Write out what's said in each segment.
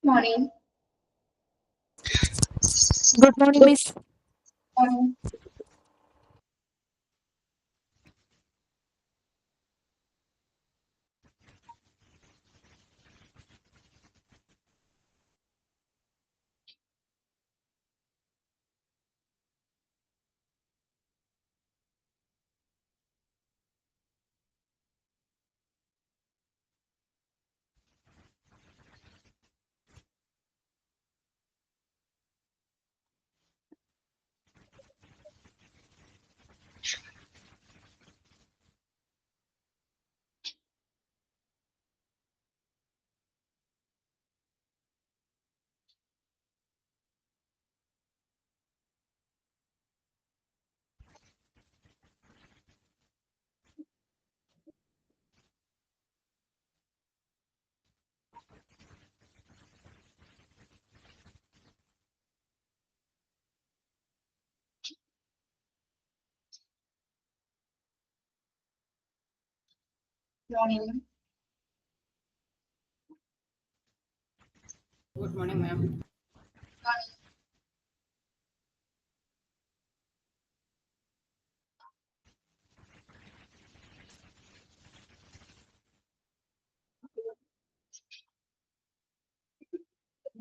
Morning. Good morning, Miss. Morning. Morning. Good morning, ma'am.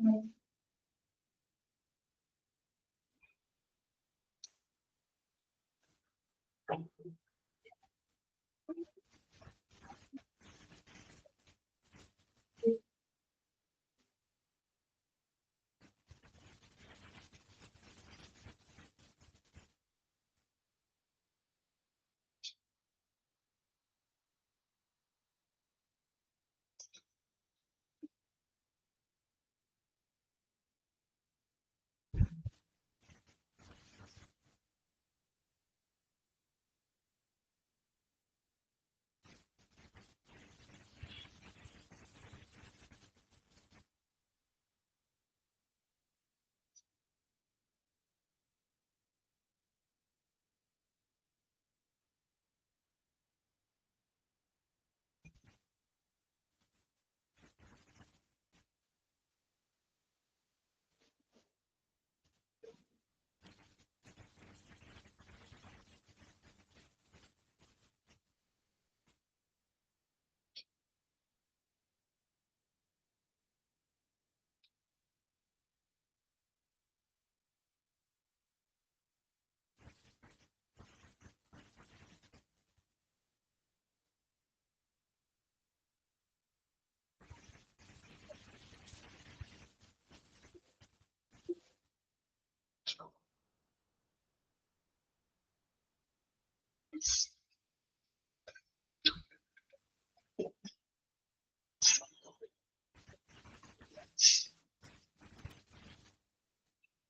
Morning.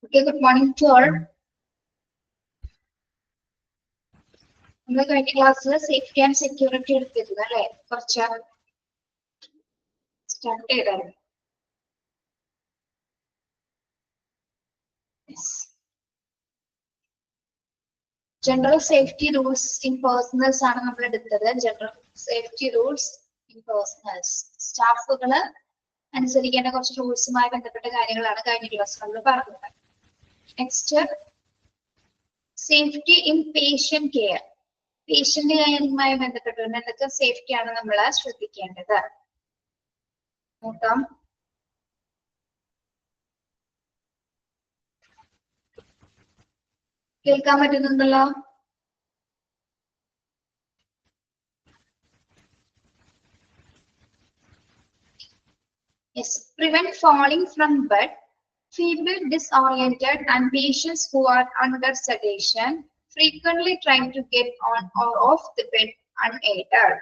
Okay, good morning to all. നമ്മൾ കഴിഞ്ഞ ക്ലാസ്സിൽ safety and security എടുത്തിരുന്നു അല്ലേ? കുറച്ച് സ്റ്റാർട്ട് ചെയ്തായിരുന്നു. General safety rules in personnels ആണ് നമ്മൾ എടുത്തത്. General safety rules in personnels, സ്റ്റാഫുകള് അനുസരിക്കേണ്ട കുറച്ച് റൂൾസുമായി ബന്ധപ്പെട്ട കാര്യങ്ങളാണ് കഴിഞ്ഞ ക്ലാസ് നമ്മൾ പറഞ്ഞത്. Next, safety in patient care. Patient കെയറുമായി ബന്ധപ്പെട്ടുകൊണ്ട് എന്തൊക്കെ സേഫ്റ്റിയാണ് നമ്മൾ ശ്രദ്ധിക്കേണ്ടത് നോക്കാം. കേൾക്കാൻ പറ്റുന്നുണ്ടല്ലോ? Yes, prevent falling from bed, feeble, disoriented, and patients who are under sedation frequently trying to get on or off the bed unaided.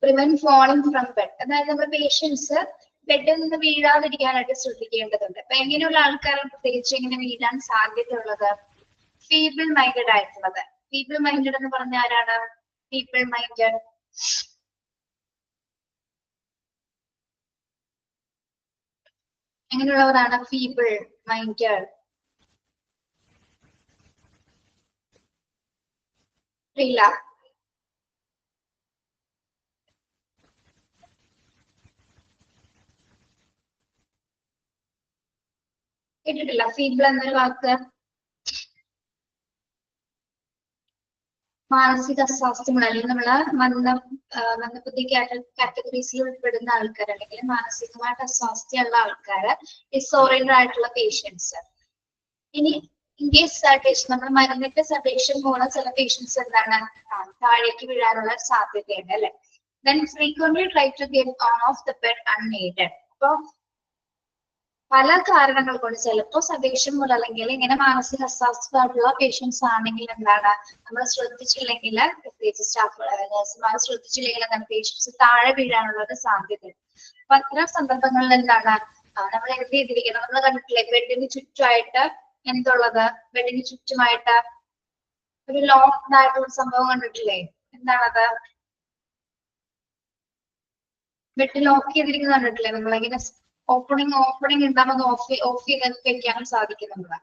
Prevent falling from bed. അതായത് നമ്മുടെ patients ബെഡിൽ നിന്ന് വീഴാതിരിക്കാനായിട്ട് ശ്രദ്ധിക്കേണ്ടതുണ്ട്. അപ്പൊ എങ്ങനെയുള്ള ആൾക്കാരാണ് പ്രത്യേകിച്ച് ഇങ്ങനെ വീഴാൻ സാധ്യതയുള്ളത്? ഫീബിൾ മൈൻഡഡ് ആയിട്ടുള്ളത്. ഫീബിൾ മൈൻഡഡ് എന്ന് പറഞ്ഞ ആരാണ്? ഫീബിൾ മൈൻഡഡ് എങ്ങനെയുള്ളവരാണ് ഫീബിൾ മൈൻഡഡ്? ഇല്ല. കേട്ടിട്ടില്ല ഫീബിൾ എന്നൊരു വാക്ക്? മാനസിക അസ്വാസ്ഥ്യങ്ങൾ അല്ലെങ്കിൽ നമ്മള് മന്ദബുദ്ധി കാറ്റഗറീസിൽ ഉൾപ്പെടുന്ന ആൾക്കാർ അല്ലെങ്കിൽ മാനസികമായിട്ട് അസ്വാസ്ഥ്യമുള്ള ആൾക്കാര്, ഡിസോറിയന്റഡ് ആയിട്ടുള്ള പേഷ്യൻസ്. ഇനി ഇൻ കേസ് സഡേഷൻ, നമ്മൾ മരുന്നിട്ട് സഡേഷൻ പോകുന്ന ചില പേഷ്യൻസ് എന്താണ് താഴേക്ക് വീഴാനുള്ള സാധ്യതയുണ്ട് അല്ലെ. Then frequently try to get on off the bed unaided. അപ്പൊ പല കാരണങ്ങൾ കൊണ്ട്, ചിലപ്പോൾ സഡേഷൻ മൂലം അല്ലെങ്കിൽ ഇങ്ങനെ മാനസിക അസ്വാസ്ഥ്യമായിട്ടുള്ള പേഷ്യൻസ് ആണെങ്കിൽ എന്താണ് നമ്മൾ ശ്രദ്ധിച്ചില്ലെങ്കിൽ, പ്രത്യേകിച്ച് സ്റ്റാഫ് നഴ്സുമാർ ശ്രദ്ധിച്ചില്ലെങ്കിൽ എന്താണ് പേഷ്യൻസ് താഴെ വീഴാനുള്ള ഒരു സാധ്യതയുണ്ട്. അപ്പൊ അത്തരം സന്ദർഭങ്ങളിൽ എന്താണ് നമ്മൾ എന്ത് ചെയ്തിരിക്കണം? നമ്മൾ കണ്ടിട്ടില്ലേ ബെഡിന് ചുറ്റുമായിട്ട് എന്തുള്ളത്? ബെഡിന് ചുറ്റുമായിട്ട് ഒരു ലോക്ക്ഡ് ആയിട്ടുള്ള സംഭവം കണ്ടിട്ടില്ലേ? എന്താണത്? ബെഡ് ലോക്ക് ചെയ്തിരിക്കുന്നത് കണ്ടിട്ടില്ലേ? നമ്മളിങ്ങനെ ഓപ്പണിംഗ് ഉണ്ടാകുമ്പോൾ ഓഫ് ചെയ്ത് വെക്കാനും സാധിക്കും നമ്മള്.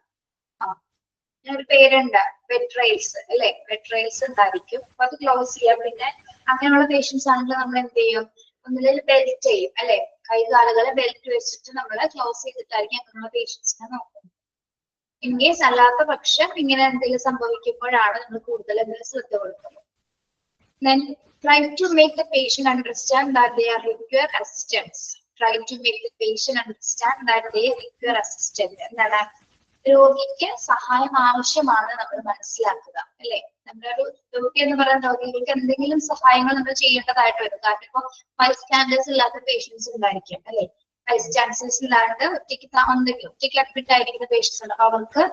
ഒരു പേരുണ്ട് ബെഡ് റെയിൽസ് അല്ലെ, ബെഡ് റെയിൽസ് ഉണ്ടായിരിക്കും. അപ്പൊ അത് ക്ലോസ് ചെയ്യാം. പിന്നെ അങ്ങനെയുള്ള പേഷ്യൻസ് ആണെങ്കിൽ നമ്മൾ എന്ത് ചെയ്യും? ഒന്നിൽ ബെൽറ്റ് ചെയ്യും അല്ലെ, കൈകാലുകളെ ബെൽറ്റ് വെച്ചിട്ട് നമ്മൾ ക്ലോസ് ചെയ്തിട്ടായിരിക്കും അങ്ങനെയുള്ള പേഷ്യൻസിനെ നോക്കുന്നത്. ഇൻ കേസ് അല്ലാത്ത പക്ഷം ഇങ്ങനെ എന്തെങ്കിലും സംഭവിക്കുമ്പോഴാണ് നമ്മൾ കൂടുതൽ എന്തെങ്കിലും ശ്രദ്ധ കൊടുക്കുന്നത്. Then try to make the patient understand that they require assistance. Try to make the patient understand that they require assistance. എന്താണ്? രോഗിക്ക് സഹായം ആവശ്യമാണ് നമ്മൾ മനസ്സിലാക്കുക അല്ലെ. നമ്മുടെ ഒരു രോഗി എന്ന് പറയുന്ന രോഗികൾക്ക് എന്തെങ്കിലും സഹായങ്ങൾ നമ്മൾ ചെയ്യേണ്ടതായിട്ട് വരും. കാരണം ഇപ്പൊ ബൈസ്റ്റാൻഡേഴ്സ് ഇല്ലാത്ത പേഷ്യൻസ് ഉണ്ടായിരിക്കും അല്ലെ. ബൈസ്റ്റാൻഡേഴ്സ് ഇല്ലാണ്ട് ഒറ്റയ്ക്ക് അഡ്മിറ്റ് ആയിരിക്കുന്ന പേഷ്യൻസ് ഉണ്ട്. അപ്പൊ അവർക്ക്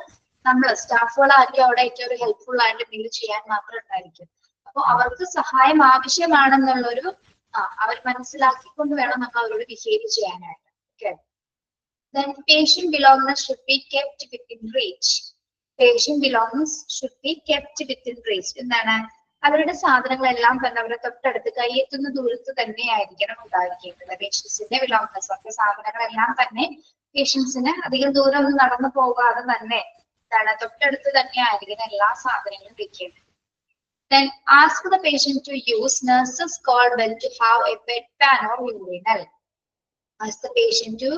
നമ്മൾ സ്റ്റാഫുകളായിരിക്കും അവിടെ ഏറ്റവും ഒരു ഹെൽപ്ഫുൾ ആയിട്ട് എന്തെങ്കിലും ചെയ്യാൻ മാത്രം ഉണ്ടായിരിക്കും. അപ്പൊ അവർക്ക് സഹായം ആവശ്യമാണെന്നുള്ളൊരു അവർ മനസ്സിലാക്കിക്കൊണ്ട് വേണം നമ്മൾ അവരോട് ബിഹേവ് ചെയ്യാനായിട്ട്. Okay. Then patient belongings should be kept within reach. Patient belongings should be kept within reach. എന്താണ്? അവരുടെ സാധനങ്ങളെല്ലാം തന്നെ അവരുടെ തൊട്ടടുത്ത് കൈയെത്തുന്ന ദൂരത്ത് തന്നെ ആയിരിക്കണം ഉണ്ടായിരിക്കേണ്ടത്. പേഷ്യൻസിന്റെ ബിലോങ്സ്, അവരുടെ സാധനങ്ങളെല്ലാം തന്നെ പേഷ്യൻസിന് അധികം ദൂരം ഒന്നും നടന്നു പോകാതെ തന്നെ എന്താണ് തൊട്ടടുത്ത് തന്നെ ആയിരിക്കണം എല്ലാ സാധനങ്ങളും വെക്കേണ്ടത്. Then ask the patient to use nurse's call bell to have a bedpan or urinal. Ask the patient to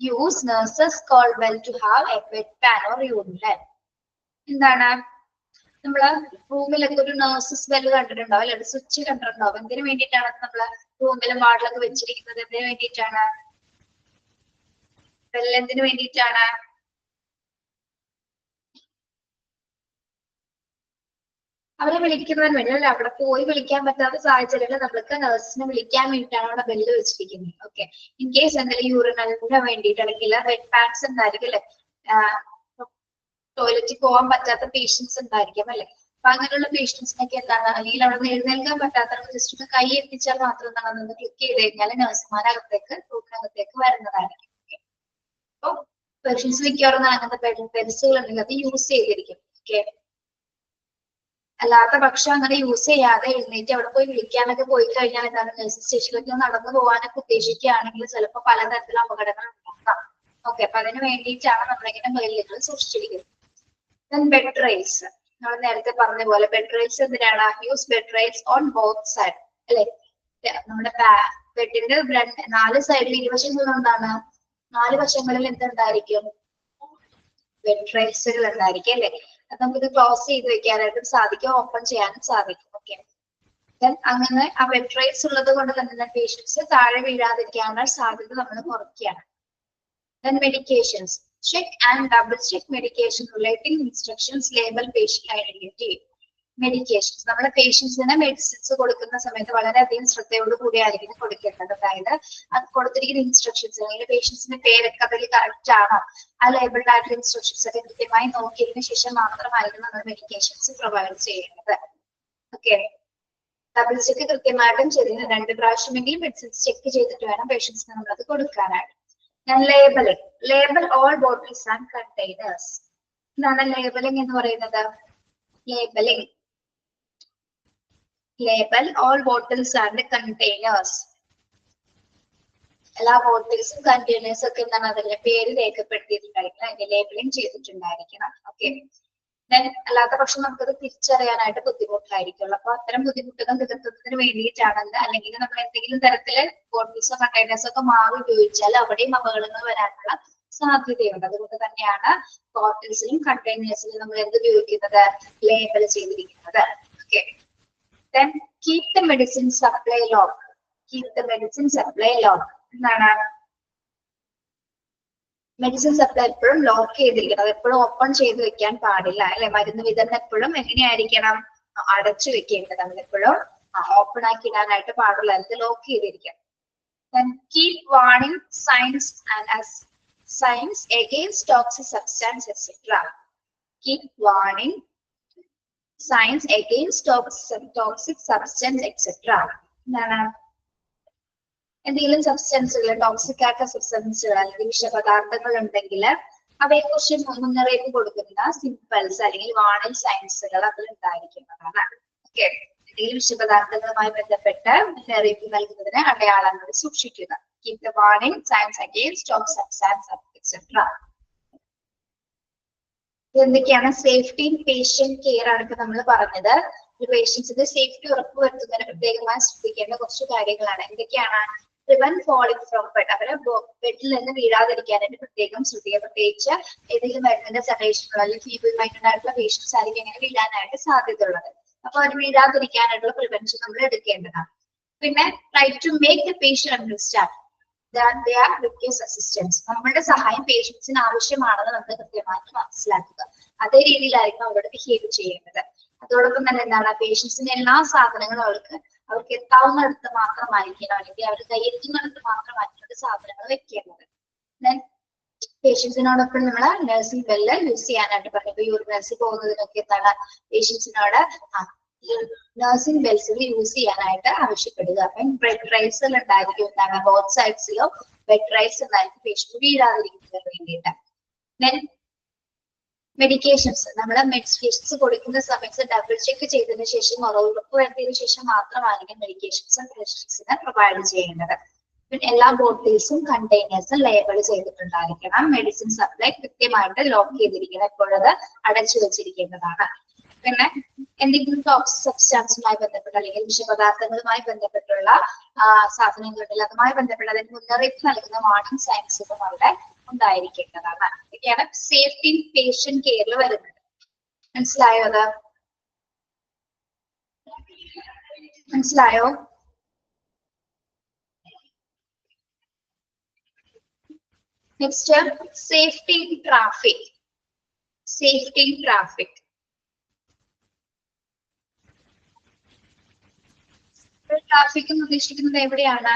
use nurse's call bell to have a bedpan or urinal. എന്താണ്? നമ്മള് റൂമിലൊക്കെ ഒരു നഴ്സസ് ബെല്ല് കണ്ടിട്ടുണ്ടാവും അല്ലെ, switch കണ്ടിട്ടുണ്ടാവും. എന്തിനു വേണ്ടിയിട്ടാണ് നമ്മള് റൂമിലും വാർഡിലൊക്കെ വെച്ചിരിക്കുന്നത്? എന്തിനു വേണ്ടിയിട്ടാണ് ബെല്ല്? എന്തിനു വേണ്ടിയിട്ടാണ്? അവരെ വിളിക്കുന്നതിന് വേണ്ടി അല്ലെ. അവിടെ പോയി വിളിക്കാൻ പറ്റാത്ത സാഹചര്യങ്ങളിൽ നമ്മൾക്ക് നഴ്സിനെ വിളിക്കാൻ വേണ്ടിയിട്ടാണ് അവിടെ ബെല്ല് വെച്ചിരിക്കുന്നത്. ഓക്കെ. ഇൻ കേസ് എന്തെങ്കിലും യൂറിനലിന് വേണ്ടിയിട്ട് അല്ലെങ്കിൽ ബെഡ് പാൻസ് ഉണ്ടായിരിക്കും അല്ലെ, ടോയ്ലറ്റിൽ പോകാൻ പറ്റാത്ത പേഷ്യൻസ് ഉണ്ടായിരിക്കും അല്ലെ. അപ്പൊ അങ്ങനെയുള്ള പേഷ്യൻസിനൊക്കെ എന്താണ്, അല്ലെങ്കിൽ അവിടെ നിന്ന് എഴുന്നേൽക്കാൻ പറ്റാത്തവർക്ക് ജസ്റ്റ് ഒന്ന് കൈ എത്തിച്ചാൽ മാത്രം ഒന്ന് ക്ലിക്ക് ചെയ്ത് കഴിഞ്ഞാൽ നഴ്സുമാരകത്തേക്ക് റൂമിനകത്തേക്ക് വരുന്നതായിരിക്കും. അപ്പൊ പേഷ്യൻസ് മിക്കവാറും അങ്ങനത്തെ പെൻസുകൾ ഉണ്ടെങ്കിൽ അത് യൂസ് ചെയ്തിരിക്കും. ഓക്കെ. അല്ലാത്ത പക്ഷം അങ്ങനെ യൂസ് ചെയ്യാതെ എഴുന്നേറ്റ് അവിടെ പോയി വിളിക്കാനൊക്കെ പോയി കഴിഞ്ഞാൽ എന്താണ്, നഴ്സിംഗ് സ്റ്റേഷനിലൊക്കെ നടന്നു പോകാനൊക്കെ ഉദ്ദേശിക്കുകയാണെങ്കിൽ ചിലപ്പോൾ പലതരത്തിലുള്ള അപകടങ്ങൾ ഉണ്ടാക്കാം. ഓക്കെ. അപ്പൊ അതിന് വേണ്ടിയിട്ടാണ് നമ്മളിങ്ങനെ ബെല്ലുകൾ സൂക്ഷിച്ചിരിക്കുന്നത്. ബെഡ് റെയിൽസ് നമ്മൾ നേരത്തെ പറഞ്ഞ പോലെ ബെഡ് റെയിൽസ് എന്തിനാണ്? Use bed rails on both side അല്ലെ. നമ്മുടെ ബെഡിന്റെ 4 സൈഡിൽ ഇരുവശങ്ങളിൽ എന്താണ്, 4 വശങ്ങളിൽ എന്തുണ്ടായിരിക്കും? ബെഡ് റെയിൽസുകൾ ഉണ്ടായിരിക്കും അല്ലെ. അത് നമുക്കിത് ക്ലോസ് ചെയ്ത് വെക്കാനായിട്ടും സാധിക്കും, ഓപ്പൺ ചെയ്യാനും സാധിക്കും. ഓക്കെ. അങ്ങനെ ആ ബെഡ് റെയിൽസ് ഉള്ളത് കൊണ്ട് തന്നെ പേഷ്യൻസ് താഴെ വീഴാതിരിക്കാനുള്ള സാധ്യത നമ്മൾ കുറയ്ക്കുകയാണ്. Then medications. Check and double check medication relating instructions, label, patient identity. Medications നമ്മൾ പേഷ്യൻസിന് മെഡിസിൻസ് കൊടുക്കുന്ന സമയത്ത് വളരെയധികം ശ്രദ്ധയോട് കൂടിയായിരിക്കും കൊടുക്കേണ്ടത്. അതായത് അത് കൊടുത്തിരിക്കുന്ന ഇൻസ്ട്രക്ഷൻസ് അല്ലെങ്കിൽ പേഷ്യൻസിന്റെ പേരൊക്കെ അതിൽ കറക്റ്റ് ആണോ, ആ ലേബിൾഡ് ആയിട്ടുള്ള ഇൻസ്ട്രക്ഷൻസ് ഒക്കെ കൃത്യമായി നോക്കിയതിനു ശേഷം മാത്രമായിരിക്കും നമ്മൾ മെഡിക്കേഷൻസ് പ്രൊവൈഡ് ചെയ്യേണ്ടത്. ഓക്കെ. ഡബിൾ ചെക്ക് കൃത്യമായിട്ടും ചെയ്തിന് 2 പ്രാവശ്യമെങ്കിലും മെഡിസിൻസ് ചെക്ക് ചെയ്തിട്ട് വേണം പേഷ്യൻസിന് നമ്മളത് കൊടുക്കാനായിട്ട്. ഞാൻ labelling. Label all bottles and containers. എന്താണ് ലേബലിംഗ് എന്ന് പറയുന്നത്? Labelling. Label all bottles and containers. എല്ലാ ബോട്ടിൽസും കണ്ടെയ്നേഴ്സും ഒക്കെ എന്താണ് അതിന്റെ പേര് രേഖപ്പെടുത്തിയിട്ടുണ്ടായിരിക്കണം, അതിന്റെ ലേബലിംഗ് ചെയ്തിട്ടുണ്ടായിരിക്കണം. ഓക്കെ. അല്ലാത്ത പക്ഷം നമുക്കത് തിരിച്ചറിയാനായിട്ട് ബുദ്ധിമുട്ടായിരിക്കുള്ളൂ. അപ്പൊ അത്തരം ബുദ്ധിമുട്ടുകൾ നികത്തുന്നതിന് വേണ്ടിയിട്ടാണെന്ന്, അല്ലെങ്കിൽ നമ്മൾ എന്തെങ്കിലും തരത്തില് ബോട്ടിൽസോ കണ്ടെയ്നേഴ്സോ ഒക്കെ മാറി ഉപയോഗിച്ചാൽ അവിടെയും അപകടങ്ങൾ വരാനുള്ള സാധ്യതയുണ്ട്. അതുകൊണ്ട് തന്നെയാണ് ബോട്ടിൽസിലും കണ്ടെയ്നേഴ്സിലും നമ്മൾ എന്ത് ഉപയോഗിക്കുന്നത്, ലേബൽ ചെയ്തിരിക്കുന്നത്. Okay, then keep the medicine supply log. Keep the medicine supply log. എന്താണ് മെഡിസിൻ സപ്ലൈ എപ്പോഴും ലോക്ക് ചെയ്തിരിക്കണം, അത് എപ്പോഴും ഓപ്പൺ ചെയ്ത് വെക്കാൻ പാടില്ല അല്ലെ. മരുന്ന് വിതരണം എപ്പോഴും എങ്ങനെയായിരിക്കണം, അടച്ചു വെക്കേണ്ടത്, എപ്പോഴും ഓപ്പൺ ആക്കി ഇടാനായിട്ട് പാടില്ല, അത് ലോക്ക് ചെയ്തിരിക്കണം. Then keep warning signs and as signs against toxic substance etc. Keep warning signs against toxic substance etc. എന്താണ് എന്തെങ്കിലും സബ്സ്റ്റൻസുകൾ, ടോക്സിക് ആയിട്ടുള്ള സബ്സ്റ്റൻസുകൾ അല്ലെങ്കിൽ വിഷപദാർത്ഥങ്ങൾ ഉണ്ടെങ്കിൽ അവയെ കുറിച്ച് മുന്നറിയിപ്പ് കൊടുക്കുന്ന സിംപിൾസ് അല്ലെങ്കിൽ വാർണിംഗ് സൈൻസുകൾ അതിൽ ഉണ്ടായിരിക്കുന്നതാണ്. ഓക്കെ, എന്തെങ്കിലും വിഷപദാർത്ഥങ്ങളുമായി ബന്ധപ്പെട്ട് മുന്നറിയിപ്പ് നൽകുന്നതിന് അടയാളങ്ങൾ സൂക്ഷിക്കുക. Keep the warning signs against toxic substance etcetera. എന്തൊക്കെയാണ് സേഫ്റ്റി പേഷ്യന്റ് കെയർ ആണ് ഇപ്പൊ നമ്മൾ പറഞ്ഞത്. ഒരു പേഷ്യൻസിന്റെ സേഫ്റ്റി ഉറപ്പുവരുത്തുന്നതിന് പ്രത്യേകമായി ശ്രദ്ധിക്കേണ്ട കുറച്ച് കാര്യങ്ങളാണ്. എന്തൊക്കെയാണ്, പ്രിവെന്റ് ഫോളിംഗ് ഫ്രോം ബെഡ്, അവരെ ബെഡിൽ നിന്ന് വീഴാതിരിക്കാനായിട്ട് പ്രത്യേകം ശ്രദ്ധിക്കുക. പ്രത്യേകിച്ച് ഏതെങ്കിലും മരുന്നിന്റെ സെഡേഷനുള്ള അല്ലെങ്കിൽ ഫീബിൾ മൈൻഡഡ് ആയിട്ടുള്ള പേഷ്യൻസ് ആയിരിക്കും ഇങ്ങനെ വീഴാനായിട്ട് സാധ്യതയുള്ളത്. അപ്പൊ അവർ വീഴാതിരിക്കാനായിട്ടുള്ള പ്രിവെൻഷൻ നമ്മൾ എടുക്കേണ്ടതാണ്. പിന്നെ try to make the patient understand that they are requires assistance. നമ്മുടെ സഹായം പേഷ്യൻസിന് ആവശ്യമാണെന്ന് നമ്മൾ കൃത്യമായിട്ട് മനസ്സിലാക്കുക. അതേ രീതിയിലായിരിക്കും അവരോട് ബിഹേവ് ചെയ്യേണ്ടത്. അതോടൊപ്പം തന്നെ എന്താണ്, പേഷ്യൻസിന്റെ എല്ലാ സാധനങ്ങളും അവർക്ക് എത്താവുന്നിടത്ത് മാത്രമായിരിക്കണം അല്ലെങ്കിൽ അവർ കയ്യെത്തുന്നിടത്ത് മാത്രമായിരിക്കും സാധനങ്ങൾ വെക്കേണ്ടത്. ദെൻ പേഷ്യൻസിനോടൊപ്പം നമ്മൾ നഴ്സിംഗ് ബെല്ല് യൂസ് ചെയ്യാനായിട്ട് പറഞ്ഞു. ഇപ്പൊ യൂറിനേഴ്സിൽ പോകുന്നതിനൊക്കെ എന്താണ് പേഷ്യൻസിനോട് നഴ്സിംഗ് ബെൽസുകൾ യൂസ് ചെയ്യാനായിട്ട് ആവശ്യപ്പെടുക. അപ്പം ബെഡ് റൈസ് ഉണ്ടായിരിക്കും, എന്താണ് ബോത്ത് സൈഡ്സിലും ബെഡ് റൈസ് ഉണ്ടായിരിക്കും പേഷ്യന്റ് വീഴാതിരിക്കുന്നതിന് വേണ്ടിയിട്ട്. ദെൻ മെഡിക്കേഷൻസ്, നമ്മൾ മെഡിക്കേഷൻസ് കൊടുക്കുന്ന സമയത്ത് ഡബിൾ ചെക്ക് ചെയ്തതിനു ശേഷം ഉറപ്പ് വരുത്തിയതിനു ശേഷം മാത്രമായിരിക്കും മെഡിക്കേഷൻസ് പേഷ്യൻസിന് പ്രൊവൈഡ് ചെയ്യേണ്ടത്. പിന്നെ എല്ലാ ബോട്ടിൽസും കണ്ടെയ്നേഴ്സും ലേബിൾ ചെയ്തിട്ടുണ്ടായിരിക്കണം. മെഡിസിൻ സപ്ലൈ കൃത്യമായിട്ട് ലോക്ക് ചെയ്തിരിക്കണം, എപ്പോഴത് അടച്ചു വെച്ചിരിക്കേണ്ടതാണ്. പിന്നെ എന്തെങ്കിലും ടോക്സിക് സബ്സ്റ്റൻസുമായി ബന്ധപ്പെട്ട അല്ലെങ്കിൽ വിഷപദാർത്ഥങ്ങളുമായി ബന്ധപ്പെട്ടുള്ള സാധനങ്ങളുണ്ടെങ്കിൽ അതുമായി ബന്ധപ്പെട്ട അതിന് മുന്നറിയിപ്പ് നൽകുന്ന വാർണിംഗ് സൈൻസുകളും അവിടെ ഉണ്ടായിരിക്കേണ്ടതാണ്. ഇതൊക്കെയാണ് സേഫ്റ്റി പേഷ്യന്റ് കെയറിൽ വരുന്നത്. മനസ്സിലായോ? അത് മനസ്സിലായോ? Next safety in traffic. Safety in traffic, traffic എന്ന് ഉദ്ദേശിക്കുന്നത് എവിടെയാണ്?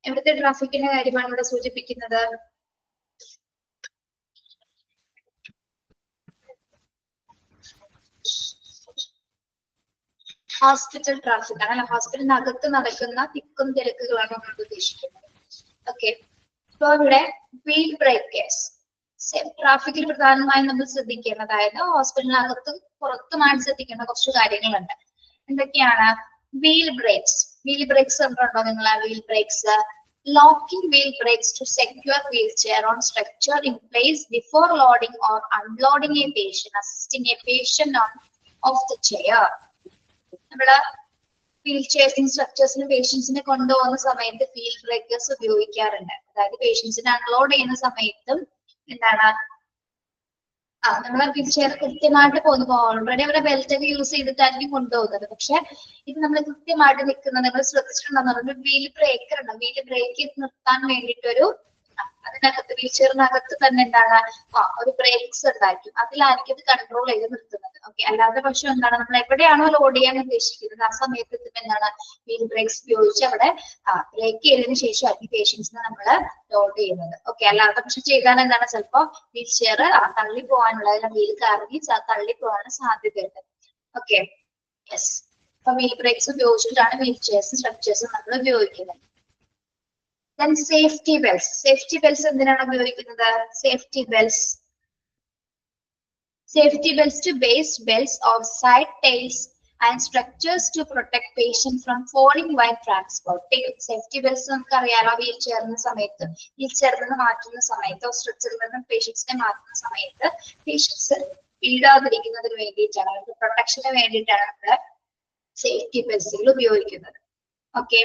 എവിടുത്തെ ട്രാഫിക്കിന്റെ കാര്യമാണ് ഇവിടെ സൂചിപ്പിക്കുന്നത്? ഹോസ്പിറ്റൽ ട്രാഫിക് ആണ്. ഹോസ്പിറ്റലിനകത്ത് നടക്കുന്ന തിക്കും തിരക്കുകളാണ് നമ്മൾ ഉദ്ദേശിക്കുന്നത്. ഓക്കെ, അപ്പൊ ഇവിടെ വീൽ ബ്രേക്കേഴ്സ് ട്രാഫിക്കിൽ പ്രധാനമായും നമ്മൾ ശ്രദ്ധിക്കേണ്ട, അതായത് ഹോസ്പിറ്റലിനകത്തും പുറത്തുമായി ശ്രദ്ധിക്കേണ്ട കുറച്ച് കാര്യങ്ങളുണ്ട്. എന്തൊക്കെയാണ്? Wheel breaks. വീൽ ബ്രേക്സ് കണ്ടിട്ടുണ്ടോ നിങ്ങൾ? Wheel brakes, locking wheel brakes to secure wheelchair on structure in place before loading or unloading a patient, assisting a patient on of the chair. നമ്മള് വീൽ ചെയർസിനും സ്ട്രക്ചേഴ്സിനും പേഷ്യൻസിനെ കൊണ്ടുപോകുന്ന സമയത്ത് വീൽ ബ്രേക്കേഴ്സ് ഉപയോഗിക്കാറുണ്ട്. അതായത് പേഷ്യൻസിനെ unload ചെയ്യുന്ന സമയത്തും എന്താണ് നമ്മളെ വീൽ ചെയർ കൃത്യമായിട്ട് പോകുന്നു. ഓൾറെഡി അവരെ ബെൽറ്റ് ഒക്കെ യൂസ് ചെയ്തിട്ടായിരിക്കും കൊണ്ടുപോകുന്നത്. പക്ഷെ ഇത് നമ്മൾ കൃത്യമായിട്ട് നിൽക്കുന്നത് നിങ്ങൾ ശ്രദ്ധിച്ചിട്ടുണ്ടെന്ന് വീൽ ബ്രേക്കർ ഉണ്ട്. വീൽ ബ്രേക്ക് ചെയ്ത് നിർത്താൻ വേണ്ടിയിട്ടൊരു അതിനകത്ത് വീൽ ചെയറിനകത്ത് തന്നെ എന്താണ് ഒരു ബ്രേക്സ് ഉണ്ടായിരിക്കും. അതിലായിരിക്കും ഇത് കൺട്രോൾ ചെയ്ത് നിർത്തുന്നത്. ഓക്കെ, അല്ലാതെ പക്ഷെ എന്താണ് നമ്മൾ എവിടെയാണോ ലോഡ് ചെയ്യാൻ ഉദ്ദേശിക്കുന്നത് ആ സമയത്ത് എന്താണ് വീൽ ബ്രേക്സ് ഉപയോഗിച്ച് അവിടെ ബ്രേക്ക് ചെയ്തതിനു ശേഷമായിരിക്കും പേഷ്യൻസിനെ നമ്മൾ ലോഡ് ചെയ്യുന്നത്. ഓക്കെ, അല്ലാതെ പക്ഷെ ചെയ്താൽ എന്താണ് ചിലപ്പോ വീൽ ചെയർ തള്ളി പോകാനുള്ള വീൽ കറങ്ങി തള്ളി പോകാനുള്ള സാധ്യതയുണ്ട്. Okay, yes. അപ്പൊ വീൽ ബ്രേക്സ് ഉപയോഗിച്ചിട്ടാണ് വീൽ ചെയർസും സ്ട്രക്ചേഴ്സും നമ്മൾ ഉപയോഗിക്കുന്നത്. Then safety belts. Safety belts എന്തിനാണ് ഉപയോഗിക്കുന്നത്? Safety belts. Safety belts to base belts or side tails and structures to protect patient from falling while transporting. Safety belts നമുക്ക് അറിയാലോ, wheel ചെയറിന് സമയത്ത് wheel ചെയറിൽ നിന്ന് മാറ്റുന്ന സമയത്ത് സ്ട്രെച്ചറിൽ നിന്ന് പേഷ്യൻസിനെ മാറ്റുന്ന സമയത്ത് പേഷ്യൻസ് വീഴാതിരിക്കുന്നതിന് വേണ്ടിയിട്ടാണ്, അവർക്ക് പ്രൊട്ടക്ഷന് വേണ്ടിയിട്ടാണ് നമ്മൾ സേഫ്റ്റി ബെൽറ്റുകൾ ഉപയോഗിക്കുന്നത്. Okay,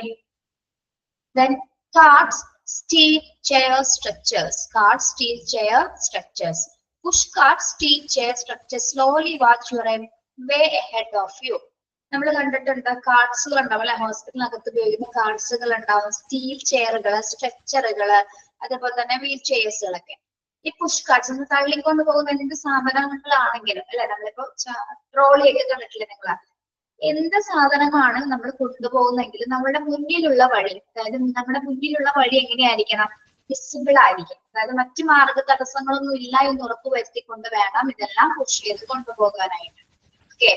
Then carts, steel chair structures. Carts, steel chair structures. Push cart, steel chair structures. Slowly watch your way ahead of you. നമ്മൾ കണ്ടിട്ടുണ്ട് കാർഡ്സുകൾ ഉണ്ടാവും അല്ലെ, ഹോസ്പിറ്റലിനകത്ത് ഉപയോഗിക്കുന്ന കാർഡ്സുകൾ ഉണ്ടാവും, സ്റ്റീൽ ചെയറുകൾ, സ്ട്രക്ചറുകൾ, അതേപോലെ തന്നെ വീൽ ചെയർസുകളൊക്കെ. ഈ പുഷ് കാർഡ്സ് ഒന്ന് തള്ളിക്കൊണ്ട് പോകുന്ന എന്ത് സാധനങ്ങളാണെങ്കിലും അല്ലെ, നമ്മളിപ്പോ ട്രോളിയൊക്കെ കണ്ടിട്ടില്ലേ നിങ്ങൾ, എന്ത് സാധനമാണ് നമ്മൾ കൊണ്ടുപോകുന്നെങ്കിൽ നമ്മുടെ മുന്നിലുള്ള വഴി, അതായത് നമ്മുടെ മുന്നിലുള്ള വഴി എങ്ങനെയായിരിക്കണം, വിസിബിൾ ആയിരിക്കും. അതായത് മറ്റു മാർഗ തടസ്സങ്ങളൊന്നും ഇല്ല എന്ന് ഉറപ്പ് വരുത്തിക്കൊണ്ട് വേണം ഇതെല്ലാം പുഷ് ചെയ്ത് കൊണ്ടുപോകാനായിട്ട്. ഓക്കെ,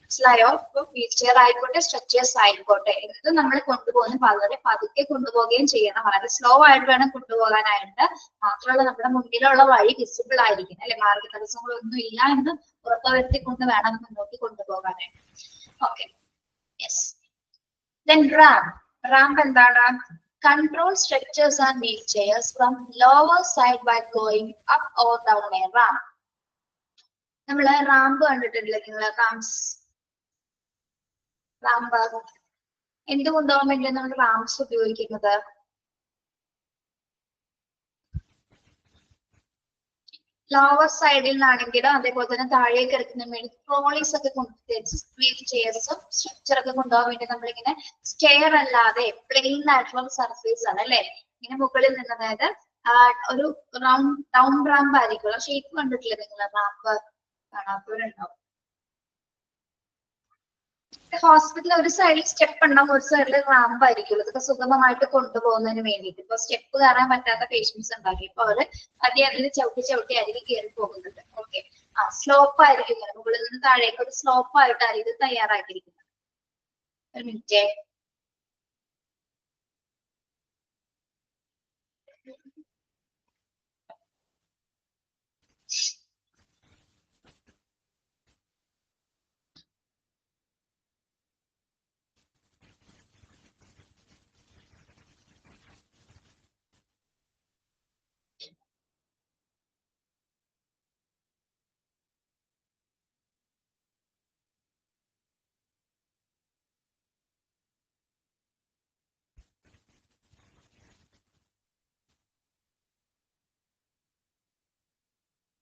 മനസ്സിലായോ? ഇപ്പൊ വീൽ ചെയർ ആയിക്കോട്ടെ, സ്ട്രെച്ചേഴ്സ് ആയിക്കോട്ടെ, ഇത് നമ്മൾ കൊണ്ടുപോകുന്ന വളരെ പതുക്കെ കൊണ്ടുപോവുകയും ചെയ്യണം, വളരെ സ്ലോ ആയിട്ട് വേണം കൊണ്ടുപോകാനായിട്ട്. മാത്രമല്ല നമ്മുടെ മുന്നിലുള്ള വഴി വിസിബിൾ ആയിരിക്കും അല്ലെ, മാർഗ തടസ്സങ്ങളൊന്നും ഇല്ല എന്ന് ഉറപ്പുവരുത്തിക്കൊണ്ട് വേണം മുന്നോട്ട് കൊണ്ടുപോകാനായിട്ട്. Okay, yes. Then ramp എന്താണ്? Control structures and wheelchairs from lower side by going up or down a ramp. നമ്മള് റാമ്പ് കണ്ടിട്ടില്ലേ നിങ്ങള്? റാമ്പ് എന്തുകൊണ്ടാവാൻ വേണ്ടി നമ്മൾ റാംപ്സ് ഉപയോഗിക്കുന്നത്? ലോവർ സൈഡിൽ നിന്നാണെങ്കിലും അതേപോലെ തന്നെ താഴേക്ക് കിടക്കുന്ന വേണ്ടി ട്രോളീസ് ഒക്കെ വീൽ ചെയർസും സ്ട്രക്ചർ ഒക്കെ കൊണ്ടുപോകാൻ വേണ്ടി നമ്മളിങ്ങനെ സ്റ്റെയർ അല്ലാതെ പ്ലെയിൻ ആയിട്ടുള്ള സർഫേസ് ആണ് അല്ലെ, ഇങ്ങനെ മുകളിൽ നിന്ന്, അതായത് ഒരു റൗണ്ട് റാമ്പ് ആയിരിക്കും. ഷേപ്പ് കണ്ടിട്ടില്ലേ നിങ്ങൾ? റാമ്പ് കാണാത്തവരുണ്ടാവും. ഹോസ്പിറ്റലിൽ ഒരു സൈഡിൽ സ്റ്റെപ്പ് ഉണ്ടാവും, ഒരു സൈഡിൽ റാമ്പ് ആയിരിക്കും. ഇതൊക്കെ സുഗമമായിട്ട് കൊണ്ടുപോകുന്നതിന് വേണ്ടിയിട്ട്. ഇപ്പൊ സ്റ്റെപ്പ് കയറാൻ പറ്റാത്ത പേഷ്യൻസ് ഉണ്ടാക്കി, ഇപ്പൊ അവര് അതിൽ ചവിട്ടി അരികിൽ കയറി പോകുന്നുണ്ട്. ഓക്കെ, സ്ലോപ്പ് ആയിരിക്കും, മുകളിൽ നിന്ന് താഴേക്ക് ഒരു സ്ലോപ്പ് ആയിട്ടായിരിക്കും ഇത് തയ്യാറാക്കിയിരിക്കുന്നത്. ഒരു മിനിറ്റ്.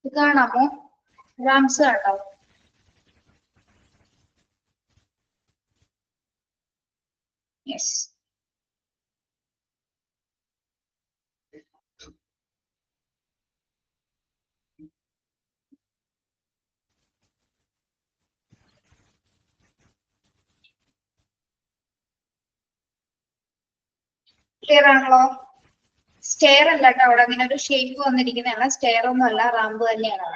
ഇത് കാണാമോ? റാംസ് കാണാമോ? യെസ്. ക്ലിയർ ആണല്ലോ? സ്റ്റെയർ അല്ല കേട്ടോ, അവിടെ അങ്ങനെ ഒരു ഷേപ്പ് വന്നിരിക്കുന്നതാണ്. സ്റ്റെയർ ഒന്നും അല്ല, റാമ്പ് തന്നെയാണ്.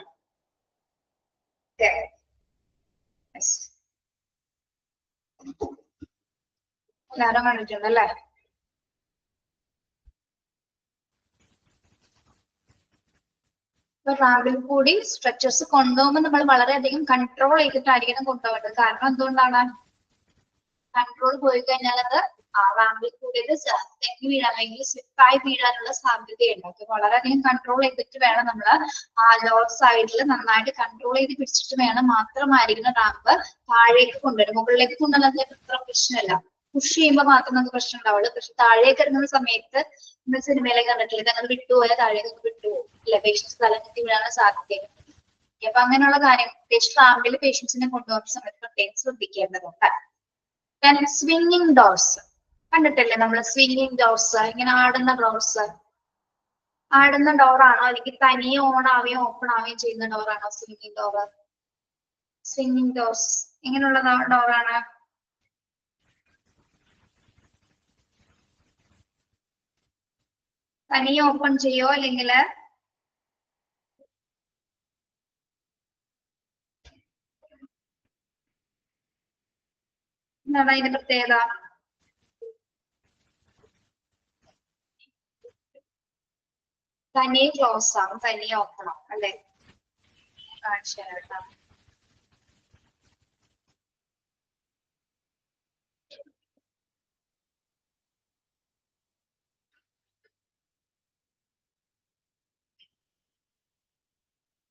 എല്ലാരും കണ്ടിട്ടുണ്ടല്ലേ? ഇപ്പൊ റാമ്പിൽ കൂടി സ്ട്രെച്ചേഴ്സ് കൊണ്ടുപോകുമ്പോൾ നമ്മൾ വളരെയധികം കൺട്രോൾ ചെയ്തിട്ടായിരിക്കണം കൊണ്ടുപോകേണ്ടത്. കാരണം എന്തുകൊണ്ടാണ്? കൺട്രോൾ പോയി കഴിഞ്ഞാൽ അത് റാമ്പിൽ കൂടി തെന്നി വീഴാൻ അല്ലെങ്കിൽ സ്ലിപ്പായി വീഴാനുള്ള സാധ്യതയുണ്ട്. വളരെയധികം കൺട്രോൾ ചെയ്തിട്ട് വേണം നമ്മൾ ലോവർ സൈഡിൽ നന്നായിട്ട് കൺട്രോൾ ചെയ്ത് പിടിച്ചിട്ട് വേണം മാത്രമായിരിക്കണം റാമ്പ് താഴേക്ക് കൊണ്ടുവരും. മുകളിലേക്ക് കൊണ്ടുവന്നത് അത്ര പ്രശ്നമല്ല, പുഷ് ചെയ്യുമ്പോൾ മാത്രം നമുക്ക് പ്രശ്നം ഉണ്ടാവുള്ളൂ. പക്ഷെ താഴേക്ക് ഇറങ്ങുന്ന സമയത്ത് നമ്മൾ സിനിമയിലേക്ക് കണ്ടിട്ടില്ല, ഇതങ്ങനെ വിട്ടുപോയാൽ താഴേക്ക് വിട്ടുപോകും അല്ലെ, പേഷ്യൻസ് തല കുത്തി വീഴാനുള്ള സാധ്യതയുണ്ട്. അപ്പൊ അങ്ങനെയുള്ള കാര്യം റാമ്പിൽ പേഷ്യൻസിനെ കൊണ്ടുപോകുന്ന സമയത്ത് പ്രത്യേകം ശ്രദ്ധിക്കേണ്ടതുണ്ട്. സ്വിംഗിങ് ഡോർസ് കണ്ടിട്ടില്ലേ നമ്മൾ? സ്വിംഗിങ് ഡോർസ്, ഇങ്ങനെ ആടുന്ന ഡോർസ്. ആടുന്ന ഡോറാണോ അല്ലെങ്കിൽ തനിയെ ഓൺ ആവുകയും ഓപ്പൺ ആവുകയും ചെയ്യുന്ന ഡോറാണോ സ്വിംഗിങ് ഡോർ? സ്വിംഗിങ് ഡോർസ് എങ്ങനെയുള്ള ഡോറാണ്? തനിയെ ഓപ്പൺ ചെയ്യോ അല്ലെങ്കിൽ എന്താണ് അതിന്റെ പ്രത്യേകത? തനിയെ ക്ലോസ് ആവും, തനിയെ ഓപ്പൺ ആവും അല്ലെ? കാണിച്ചു തരാം.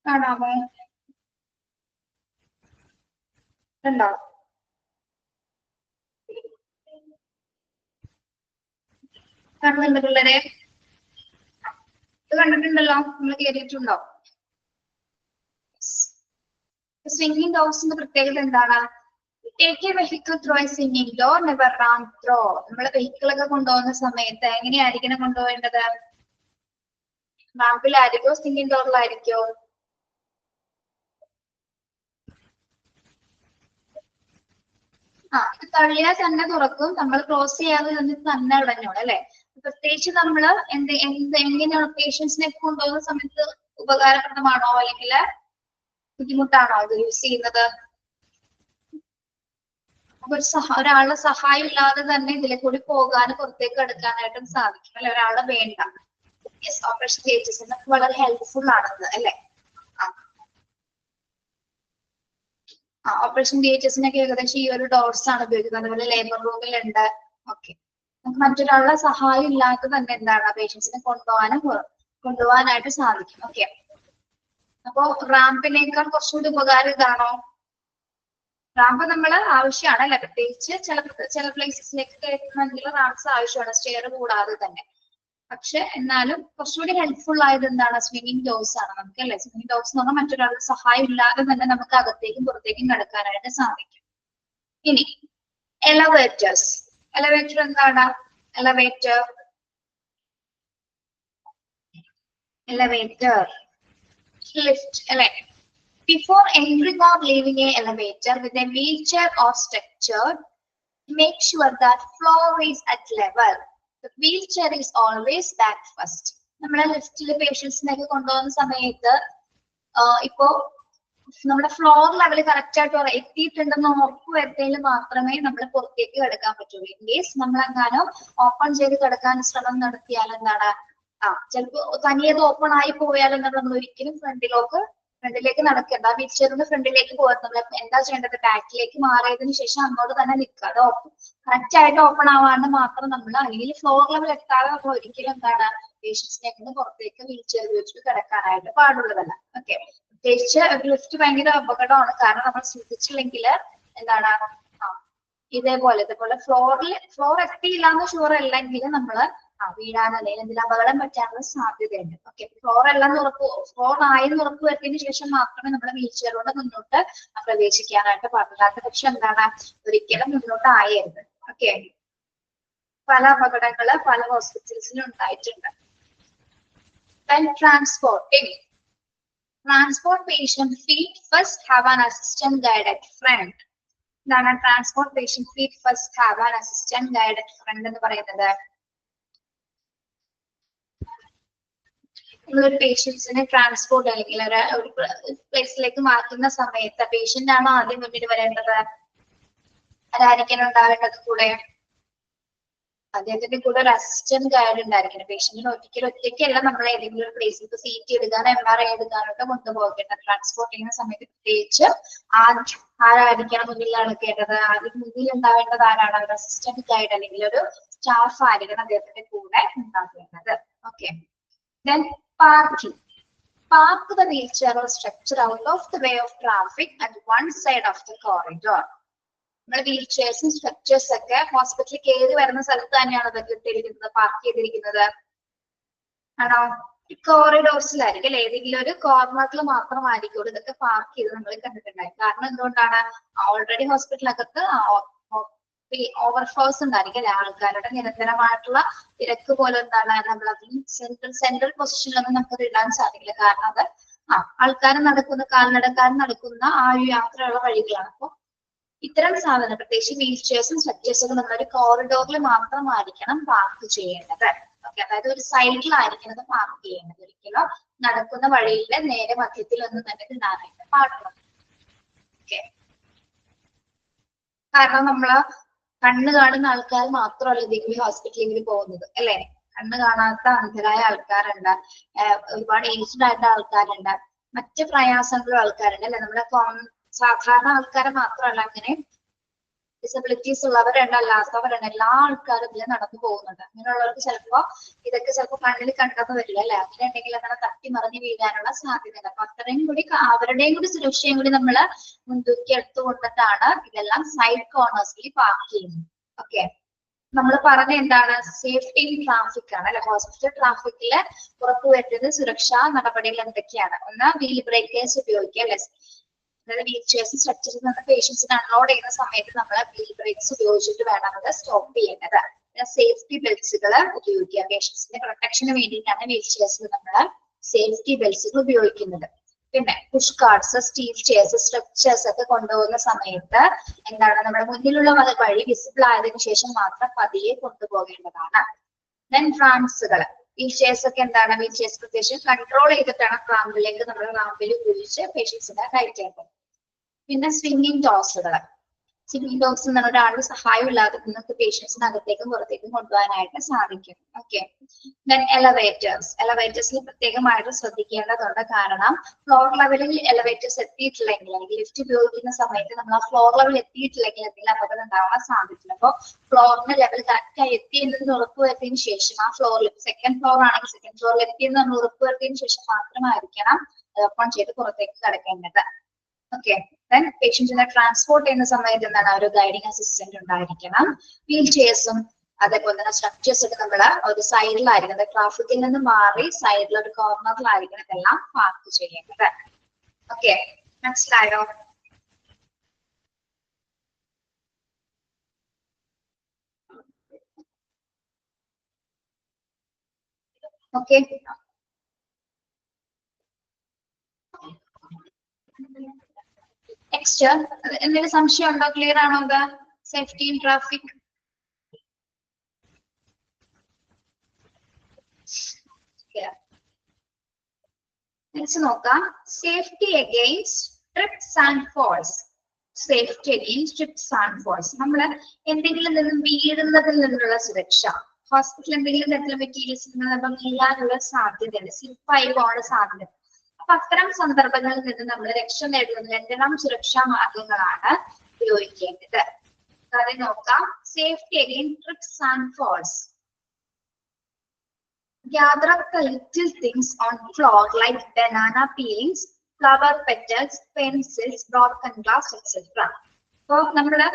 കാണാമോ? ഉണ്ടോ? കാണുന്നുണ്ട് പിള്ളേരെ? ഇത് കണ്ടിട്ടുണ്ടല്ലോ, നമ്മൾ കേട്ടിട്ടുണ്ടോ? സ്വിംഗിങ് ഡോർസിന്റെ പ്രത്യേകത എന്താണ്? Take A vehicle through A swinging door, never run throw. നമ്മള് വെഹിക്കിൾ ഒക്കെ കൊണ്ടുപോകുന്ന സമയത്ത് എങ്ങനെയായിരിക്കണം കൊണ്ടുപോകേണ്ടത്? റാമ്പിലായിരിക്കോ സ്വിംഗിങ് ഡോറിലായിരിക്കോ? ഇത് തള്ളിയാൽ തന്നെ തുറക്കും, നമ്മൾ ക്ലോസ് ചെയ്യാതെ തന്നെ അടഞ്ഞോളൂ അല്ലെ. പ്രത്യേകിച്ച് നമ്മള് എങ്ങനെയാണ് പേഷ്യൻസിനെ കൊണ്ടുപോകുന്ന സമയത്ത് ഉപകാരപ്രദമാണോ അല്ലെങ്കിൽ ബുദ്ധിമുട്ടാണോ ഇത് യൂസ് ചെയ്യുന്നത്? ഒരാളുടെ സഹായം ഇല്ലാതെ തന്നെ ഇതിലെ കൂടി പോകാനും പുറത്തേക്ക് എടുക്കാനായിട്ടും സാധിക്കും അല്ലെ, ഒരാളെ വേണ്ട. ഓപ്പറേഷൻ തിയേറ്റേഴ്സിന് വളരെ ഹെൽപ്ഫുൾ ആണത് അല്ലെ. ഓപ്പറേഷൻ തിയേറ്റേഴ്സിനൊക്കെ ഏകദേശം ഈ ഒരു ഡോർസ് ആണ് ഉപയോഗിക്കുന്നത്. അതുപോലെ ലേബർ റൂമിലുണ്ട്. ഓക്കെ, നമുക്ക് മറ്റൊരാളുടെ സഹായം ഇല്ലാതെ തന്നെ എന്താണ് പേഷ്യൻസിനെ കൊണ്ടുപോകാനായിട്ട് സാധിക്കും. ഓക്കെ, അപ്പോ റാമ്പിനേക്കാൾ കുറച്ചുകൂടി ഉപകാരം ഇതാണോ? റാമ്പ് നമ്മൾ ആവശ്യമാണ് അല്ലെ, പ്രത്യേകിച്ച് ചില പ്ലേസസിലേക്ക് കയറ്റണമെങ്കിൽ റാംപ്സ് ആവശ്യമാണ്, സ്റ്റെയർ കൂടാതെ തന്നെ. പക്ഷെ എന്നാലും കുറച്ചുകൂടി ഹെൽപ്ഫുൾ ആയത് എന്താണ്? സ്വിംഗിങ് ഡോർസ് ആണ് നമുക്ക് അല്ലെ. സ്വിംഗിങ് ഡോർസ് എന്ന് പറഞ്ഞാൽ മറ്റൊരാളുടെ സഹായം ഇല്ലാതെ തന്നെ നമുക്ക് അകത്തേക്കും പുറത്തേക്കും കിടക്കാനായിട്ട് സാധിക്കും. ഇനി എലവേറ്റേഴ്സ്. എലവേറ്റർ എന്താണ്? എലവേറ്റർ ലിഫ്റ്റ് അല്ലെ. Before entering or leaving a elevator with a wheelchair or structure, make sure that floor is at level. The wheelchair is always back first. നമ്മളെ ലിഫ്റ്റില് പേഷ്യൻസിനൊക്കെ കൊണ്ടുപോകുന്ന സമയത്ത് ഇപ്പോ നമ്മുടെ ഫ്ലോർ ലെവൽ കറക്റ്റ് ആയിട്ട് എത്തിയിട്ടുണ്ടെന്ന് ഉറപ്പ് വരുത്തിയതിൽ മാത്രമേ നമ്മൾ പുറത്തേക്ക് കിടക്കാൻ പറ്റുള്ളൂ. ഇൻ കേസ് നമ്മൾ എങ്ങാനോ ഓപ്പൺ ചെയ്ത് കിടക്കാൻ ശ്രമം നടത്തിയാൽ എന്താണ്, ചിലപ്പോ തനിയത് ഓപ്പൺ ആയി പോയാലും നമ്മൾ ഒരിക്കലും ഫ്രണ്ടിലേക്ക് നടക്കേണ്ട. വീൽചെയറിന് ഫ്രണ്ടിലേക്ക് പോകാൻ നമ്മൾ എന്താ ചെയ്യേണ്ടത്? ബാക്കിലേക്ക് മാറിയതിനു ശേഷം അങ്ങോട്ട് തന്നെ നിൽക്കുക. അത് കറക്റ്റ് ആയിട്ട് ഓപ്പൺ ആവാണ്ട് മാത്രം നമ്മൾ, അല്ലെങ്കിൽ ഫ്ലോർ ലെവൽ എത്താതെ നമ്മൾ ഒരിക്കലും എന്താണ് പേഷ്യൻസിനെ കൊണ്ട് പുറത്തേക്ക് വീൽചെയർ വെച്ചിട്ട് കിടക്കാനായിട്ട് പാടുള്ളതല്ല. ഓക്കെ, പ്രത്യേകിച്ച് ലിഫ്റ്റ് ഭയങ്കര അപകടമാണ്. കാരണം നമ്മൾ ശ്രദ്ധിച്ചില്ലെങ്കിൽ എന്താണ് ഇതേപോലെ ഫ്ലോർ എത്തിയില്ലാന്ന് ഷുവർ അല്ലെങ്കിൽ നമ്മള് വീഴാനോ അല്ലെങ്കിൽ എന്തെങ്കിലും അപകടം പറ്റാനുള്ള സാധ്യതയുണ്ട്. ഓക്കെ, ഫ്ലോർ ആയെന്ന് ഉറപ്പ് വരുത്തിയതിനു ശേഷം മാത്രമേ നമ്മുടെ വീൽചെയറിലൂടെ മുന്നോട്ട് പ്രവേശിക്കാനായിട്ട് പാടില്ലാത്ത പക്ഷെ എന്താണ് ഒരിക്കലും മുന്നോട്ട് ആയരുത്. ഓക്കെ, പല അപകടങ്ങള് പല ഹോസ്പിറ്റൽസിലും ഉണ്ടായിട്ടുണ്ട്. Transport patient feet first have an assistant guide at front. എന്താണ് transport patient feet first have an assistant guide at front എന്ന് പറയുന്നത്? നമ്മളൊരു പേഷ്യൻസിനെ ട്രാൻസ്പോർട്ട് അല്ലെങ്കിൽ ഒരു പ്ലേസിലേക്ക് മാറ്റുന്ന സമയത്ത് പേഷ്യന്റ് ആണോ ആദ്യം മുന്നിൽ വരേണ്ടത്? ആരായിരിക്കണം ഉണ്ടാവേണ്ടത് കൂടെ? അദ്ദേഹത്തിന്റെ കൂടെ ഒരു അസിസ്റ്റന്റ് ഗൈഡ് ഉണ്ടായിരിക്കണം. പേഷ്യന്റിന് ഒറ്റയ്ക്കല്ല നമ്മൾ ഏതെങ്കിലും ഒരു പ്ലേസിലേക്ക് സീറ്റ് എടുക്കാനോ MRI എടുക്കാനോട്ട് കൊണ്ടുപോകേണ്ടത്. ട്രാൻസ്പോർട്ട് ചെയ്യുന്ന സമയത്ത് പ്രത്യേകിച്ച് ആരായിരിക്കണം മുന്നിൽ നടക്കേണ്ടത്? ആദ്യം മുന്നിൽ ഉണ്ടാവേണ്ടത് ആരാണ്? ഒരു അസിസ്റ്റന്റ് ഗൈഡ് അല്ലെങ്കിൽ ഒരു സ്റ്റാഫ് ആയിരിക്കണം അദ്ദേഹത്തിന്റെ കൂടെ ഉണ്ടാകേണ്ടത്. Okay, then parking. Park the wheelchair or structure out of the way of traffic at one side of the corridor. നമ്മുടെ വീൽചെയർസും സ്ട്രക്ചേഴ്സ് ഒക്കെ ഹോസ്പിറ്റലിൽ കയറി വരുന്ന സ്ഥലത്ത് തന്നെയാണ് ഇതൊക്കെ ഇട്ടിരിക്കുന്നത്, പാർക്ക് ചെയ്തിരിക്കുന്നത് ആണോ? കോറിഡോർസിലായിരിക്കും അല്ലെ, ഏതെങ്കിലും ഒരു കോർണറിൽ മാത്രമായിരിക്കും ഇതൊക്കെ പാർക്ക് ചെയ്ത് നമ്മൾ കണ്ടിട്ടുണ്ടായി. കാരണം എന്തുകൊണ്ടാണ്? ഓൾറെഡി ഹോസ്പിറ്റലിനകത്ത് ഓവർഫ്ലോസ് ഉണ്ടായിരിക്കും അല്ലെ, ആൾക്കാരുടെ നിരന്തരമായിട്ടുള്ള തിരക്ക് പോലെ എന്താണ് നമ്മൾ അതിന് സെൻട്രൽ പൊസിഷനിലൊന്നും നമുക്കത് ഇടാൻ സാധിക്കില്ല. കാരണം അത് കാൽനടക്കാരൻ നടക്കുന്ന ആ ഒരു യാത്രയുള്ള വഴികളാണ്. അപ്പൊ ഇത്തരം സാധനം പ്രത്യേകിച്ച് വീൽചെയർസും സ്ട്രക്ചേഴ്സും നമ്മളൊരു കോറിഡോറിൽ മാത്രമായിരിക്കണം പാർക്ക് ചെയ്യേണ്ടത്. ഓക്കെ, അതായത് ഒരു സൈഡിലായിരിക്കണം പാർക്ക് ചെയ്യേണ്ടത്. ഒരിക്കലും നടക്കുന്ന വഴിയിലെ നേരെ മധ്യത്തിലൊന്നും തന്നെ ഇടാനായിട്ട് പാടില്ല. ഓക്കെ, കാരണം നമ്മള് കണ്ണ് കാണുന്ന ആൾക്കാർ മാത്രമല്ല ഡിഗ്രി ഹോസ്പിറ്റലിൽ പോകുന്നത് അല്ലെ. കണ്ണ് കാണാത്ത അന്ധരായ ആൾക്കാരുണ്ട്, ഒരുപാട് ഏജ്ഡ് ആയിട്ട് ആൾക്കാരുണ്ട്, മറ്റ് പ്രയാസങ്ങളുള്ള ആൾക്കാരുണ്ട് അല്ലെ. നമ്മുടെ സാധാരണ ആൾക്കാരെ മാത്രമല്ല, അങ്ങനെ ഡിസബിലിറ്റീസ് ഉള്ളവരുണ്ട്, അല്ലാത്തവരുണ്ട്, എല്ലാ ആൾക്കാരും ഇതിൽ നടന്നു പോകുന്നുണ്ട്. അങ്ങനെയുള്ളവർക്ക് ഇതൊക്കെ ചിലപ്പോൾ കണ്ണിൽ കണ്ടെന്ന് വരില്ല അല്ലെ. അങ്ങനെ ഉണ്ടെങ്കിൽ അങ്ങനെ തട്ടി മറിഞ്ഞ് വീഴാനുള്ള സാധ്യതയുണ്ട്. അപ്പൊ അത്രയും കൂടി അവരുടെയും കൂടി സുരക്ഷയും കൂടി നമ്മൾ മുൻതൂക്കി എടുത്തുകൊണ്ടിട്ടാണ് ഇതെല്ലാം സൈഡ് കോർണേഴ്സിൽ പാർക്ക് ചെയ്യുന്നത്. ഓക്കെ, നമ്മൾ പറഞ്ഞ എന്താണ് സേഫ്റ്റി ഇൻ ട്രാഫിക് ആണ് അല്ലെ. ഹോസ്പിറ്റൽ ട്രാഫിക്കില് ഉറപ്പുവരുത്തുന്ന സുരക്ഷാ നടപടികൾ എന്തൊക്കെയാണ്? ഒന്ന് വീൽ ബ്രേക്കേഴ്സ് ഉപയോഗിക്കുക അല്ലെ. അതായത് വീൽ ചെയർസ് സ്ട്രക്ചറിൽ നിന്ന് പേഷ്യൻസിന് അൺലോഡ് ചെയ്യുന്ന സമയത്ത് നമ്മൾ വീൽ ബ്രേക്സ് ഉപയോഗിച്ചിട്ട് വേണം അത് സ്റ്റോപ്പ് ചെയ്യേണ്ടത്. സേഫ്റ്റി ബെൽറ്റ്സുകൾ ഉപയോഗിക്കുക. പേഷ്യൻസിന്റെ പ്രൊട്ടക്ഷന് വേണ്ടിയിട്ടാണ് വീൽ ചെയർസിൽ നമ്മൾ സേഫ്റ്റി ബെൽറ്റ്സുകൾ ഉപയോഗിക്കുന്നത്. പിന്നെ push cards, steel chairs, structures ഒക്കെ കൊണ്ടുപോകുന്ന സമയത്ത് എന്താണ് നമ്മുടെ മുന്നിലുള്ള വഴി വിസിബിൾ ആയതിനു ശേഷം മാത്രം പതിയെ കൊണ്ടുപോകേണ്ടതാണ്. ദെൻ റാംസുകൾ, വീൽ ചെയർസ് ഒക്കെ എന്താണ്, വീൽ ചെയർസ് പ്രത്യേകിച്ച് കൺട്രോൾ ചെയ്തിട്ടാണ് റാമ്പിലേക്ക് നമ്മൾ റാമ്പിൽ ഉപയോഗിച്ച് പേഷ്യൻസിനെ കയറ്റേണ്ടത്. പിന്നെ സ്വിംഗിങ് ഡോസുകൾ, സ്വിംഗിങ് ഡോസ് എന്ന് പറഞ്ഞ ഒരാളുടെ സഹായം ഇല്ലാതെ നിങ്ങൾക്ക് പേഷ്യൻസിന് അകത്തേക്കും പുറത്തേക്കും കൊണ്ടുപോകാനായിട്ട് സാധിക്കും. ഓക്കെ. ദെൻ എലവേറ്റേഴ്സ്, എലവേറ്റേഴ്സിൽ പ്രത്യേകമായിട്ട് ശ്രദ്ധിക്കേണ്ടതുണ്ട്. കാരണം ഫ്ലോർ ലെവലിൽ എലവേറ്റേഴ്സ് എത്തിയിട്ടില്ലെങ്കിൽ അല്ലെങ്കിൽ ലിഫ്റ്റ് ഉപയോഗിക്കുന്ന സമയത്ത് നമ്മൾ ആ ഫ്ലോർ ലെവൽ എത്തിയിട്ടില്ലെങ്കിൽ എന്തെങ്കിലും അപകടം ഉണ്ടാവാൻ സാധിക്കില്ല. അപ്പോൾ ഫ്ലോറിന്റെ ലെവൽ കറക്റ്റായി എത്തി എന്നതിന് ഉറപ്പുവരുത്തിയതിനു ശേഷം ആ ഫ്ലോറിൽ സെക്കൻഡ് ഫ്ലോർ ആണെങ്കിൽ സെക്കൻഡ് ഫ്ലോറിൽ എത്തിയെന്ന് നമ്മൾ ഉറപ്പുവരുത്തിയതിനു ശേഷം മാത്രമായിരിക്കണം ഓപ്പൺ ചെയ്ത് പുറത്തേക്ക് കടക്കേണ്ടത്. ഓക്കെ. ദെൻ പേഷ്യൻസിനെ ട്രാൻസ്പോർട്ട് ചെയ്യുന്ന സമയത്ത് എന്താണ് ഒരു ഗൈഡിങ് അസിസ്റ്റന്റ് ഉണ്ടായിരിക്കണം. വീൽ ചെയർസും അതേപോലെ തന്നെ സ്ട്രക്ചേഴ്സ് ഒക്കെ നമ്മൾ ഒരു സൈഡിലായിരിക്കും, ട്രാഫിക്കിൽ നിന്ന് മാറി സൈഡിൽ ഒരു കോർണറിലായിരിക്കണം ഇതെല്ലാം പാർക്ക് ചെയ്യേണ്ടത്. ഓക്കെ, മനസ്സിലായോ? ഓക്കെ. നെക്സ്റ്റ് എന്തെങ്കിലും സംശയം ഉണ്ടോ? ക്ലിയർ ആണോ? Safety in traffic. നോക്കാം. Safety against trips and falls. Safety against trips and falls, നമ്മൾ എന്തെങ്കിലും നിന്നും വീഴുന്നതിൽ നിന്നുള്ള സുരക്ഷ. ഹോസ്പിറ്റലിൽ എന്തെങ്കിലും തരത്തിലുള്ള മെറ്റീരിയൽസ് വീഴാനുള്ള സാധ്യതയുണ്ട്, സ്ലിപ്പായി പോകാനുള്ള സാധ്യത. അപ്പൊ അത്തരം സന്ദർഭങ്ങളിൽ നിന്ന് നമ്മൾ രക്ഷ നേടുന്നതിന് എന്തെല്ലാം സുരക്ഷാ മാർഗങ്ങളാണ് ഉപയോഗിക്കേണ്ടത്? അത് നോക്കാം. Safety against trips and falls. Gather up the little things on floor like banana peelings, flower petals, pencils, broken glass, etc. അപ്പൊ നമ്മള്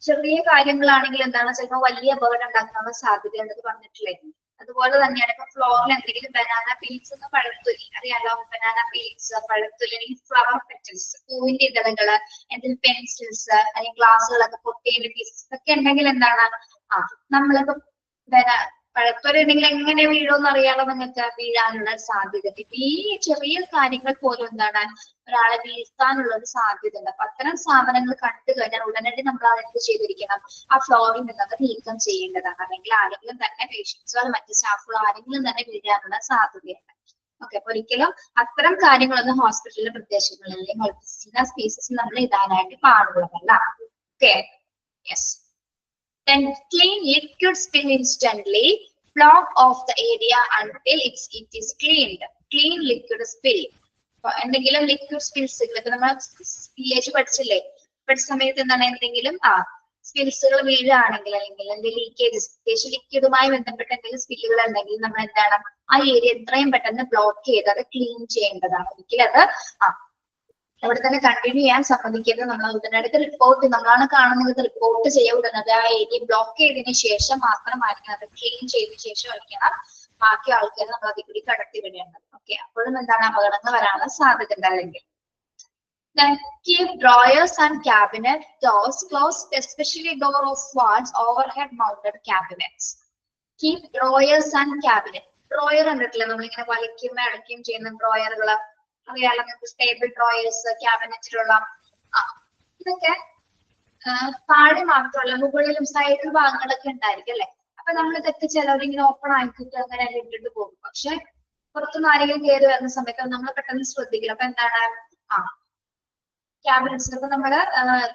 ചെറിയ കാര്യങ്ങളാണെങ്കിൽ എന്താണ് ചിലപ്പോൾ വലിയ അപകടം ഉണ്ടാക്കാനുള്ള സാധ്യത ഉണ്ടെന്ന് പറഞ്ഞിട്ടില്ലേ. അതുപോലെ തന്നെയാണ് ഇപ്പൊ ഫ്ലോറിൽ എന്തെങ്കിലും ബനാന പീൽസ് എന്ന് പഴത്തൊലി അറിയാലോ, ബനാന പീൽസ്, പഴത്തൊലി അല്ലെങ്കിൽ ഫ്ലവർ പെറ്റൽസ്, പൂവിന്റെ ഇതളുകള്, എന്തെങ്കിലും പെൻസിൽസ് അല്ലെങ്കിൽ ഗ്ലാസ്സുകളൊക്കെ പൊട്ടിയതിന്റെ പീസസ് ഒക്കെ ഉണ്ടെങ്കിൽ എന്താണ് നമ്മളിപ്പോ പഴത്തൊലി ഉണ്ടെങ്കിൽ എങ്ങനെ വീഴുമെന്ന് അറിയാലോ നിങ്ങൾക്ക്, വീഴാനുള്ള സാധ്യത. ഈ ചെറിയ കാര്യങ്ങൾ പോലും എന്താണ് ഒരാളെ വീഴ്ത്താനുള്ള ഒരു സാധ്യത ഉണ്ട്. അപ്പൊ അത്തരം സാധനങ്ങൾ കണ്ടു കഴിഞ്ഞാൽ ഉടനടി നമ്മൾ അതെന്ത് ചെയ്തിരിക്കണം, ആ ഫ്ലോറിൽ നിന്നത് നീക്കം ചെയ്യേണ്ടതാണ്. അല്ലെങ്കിൽ ആരെങ്കിലും തന്നെ പേഷ്യൻസോ മറ്റ് സ്റ്റാഫുകളോ ആരെങ്കിലും തന്നെ വീഴാനുള്ള സാധ്യതയുണ്ട്. ഓക്കെ. അപ്പൊ ഒരിക്കലും അത്തരം കാര്യങ്ങളൊന്നും ഹോസ്പിറ്റലിലെ പ്രദേശങ്ങളിൽ അല്ലെങ്കിൽ മൾട്ടിഡിസിപ്ലിനറി സ്പേസസിൽ നമ്മൾ ഇടാനായിട്ട് പാടുള്ളതല്ല. Okay. Yes. Then clean liquid spill instantly. Block off the area until it is cleaned. Clean liquid spill. എന്തെങ്കിലും ലിക്വിഡ് സ്പിൽസുകൾ ഇപ്പൊ നമ്മൾ സ്പില്ലേജ് പഠിച്ചില്ലേ, പഠിച്ച സമയത്ത് എന്താണ് എന്തെങ്കിലും സ്പിൽസുകൾ വീഴുകയാണെങ്കിൽ അല്ലെങ്കിൽ എന്തെങ്കിലും ലീക്കേജ് ലിക്വിഡുമായി ബന്ധപ്പെട്ട എന്തെങ്കിലും സ്പില്ലുകൾ ഉണ്ടെങ്കിൽ നമ്മൾ എന്താണ് ആ ഏരിയ എത്രയും പെട്ടെന്ന് ബ്ലോക്ക് ചെയ്ത് അത് ക്ലീൻ ചെയ്യേണ്ടതാണ്. ഒരിക്കലും അത് അവിടെ തന്നെ കണ്ടിന്യൂ ചെയ്യാൻ സമ്മതിക്കരുത്. നമ്മൾ ഉടനടുത്ത് റിപ്പോർട്ട് നമ്മളാണ് കാണുന്നത്, റിപ്പോർട്ട് ചെയ്യുന്നത് ആ ഏരിയ ബ്ലോക്ക് ചെയ്തതിനു ശേഷം മാത്രമായിരിക്കണം, അത് ക്ലീൻ ചെയ്തതിനു ശേഷം ആയിരിക്കണം ബാക്കി ആൾക്കാർ നമ്മൾ അതിൽ കൂടി കടത്തി വിടേണ്ടത്. ഓക്കെ. അപ്പോഴും എന്താണ് അപകടങ്ങൾ വരാനുള്ള സാധ്യത ഉണ്ട്. അല്ലെങ്കിൽ keep drawers and cabinet doors closed, especially door of walls, overhead mounted cabinets. Keep drawers and cabinet. Drawer കണ്ടിട്ടില്ലേ നമ്മളിങ്ങനെ വലിക്കും അടയ്ക്കും ചെയ്യുന്ന ഡ്രോയറുകള് അറിയാലോ നിങ്ങൾക്ക്, സ്റ്റേബിൾ ഡ്രോയേഴ്സ്, ക്യാബിനറ്റിലുള്ള ഇതൊക്കെ താഴെ മാത്രമല്ല മുകളിലും സൈഡിൽ ഭാഗങ്ങളൊക്കെ ഉണ്ടായിരിക്കും അല്ലെ. അപ്പൊ നമ്മൾ ഇതൊക്കെ ചിലവരിങ്ങനെ ഓപ്പൺ ആക്കിയിട്ട് അങ്ങനെ ഇട്ടിട്ട് പോകും. പക്ഷെ പുറത്തുനിന്ന് ആരെങ്കിലും കയറി വരുന്ന സമയത്ത് നമ്മൾ പെട്ടെന്ന് ശ്രദ്ധിക്കില്ല. അപ്പൊ എന്താണ് ക്യാബിനറ്റ്സിലൊക്കെ നമ്മള്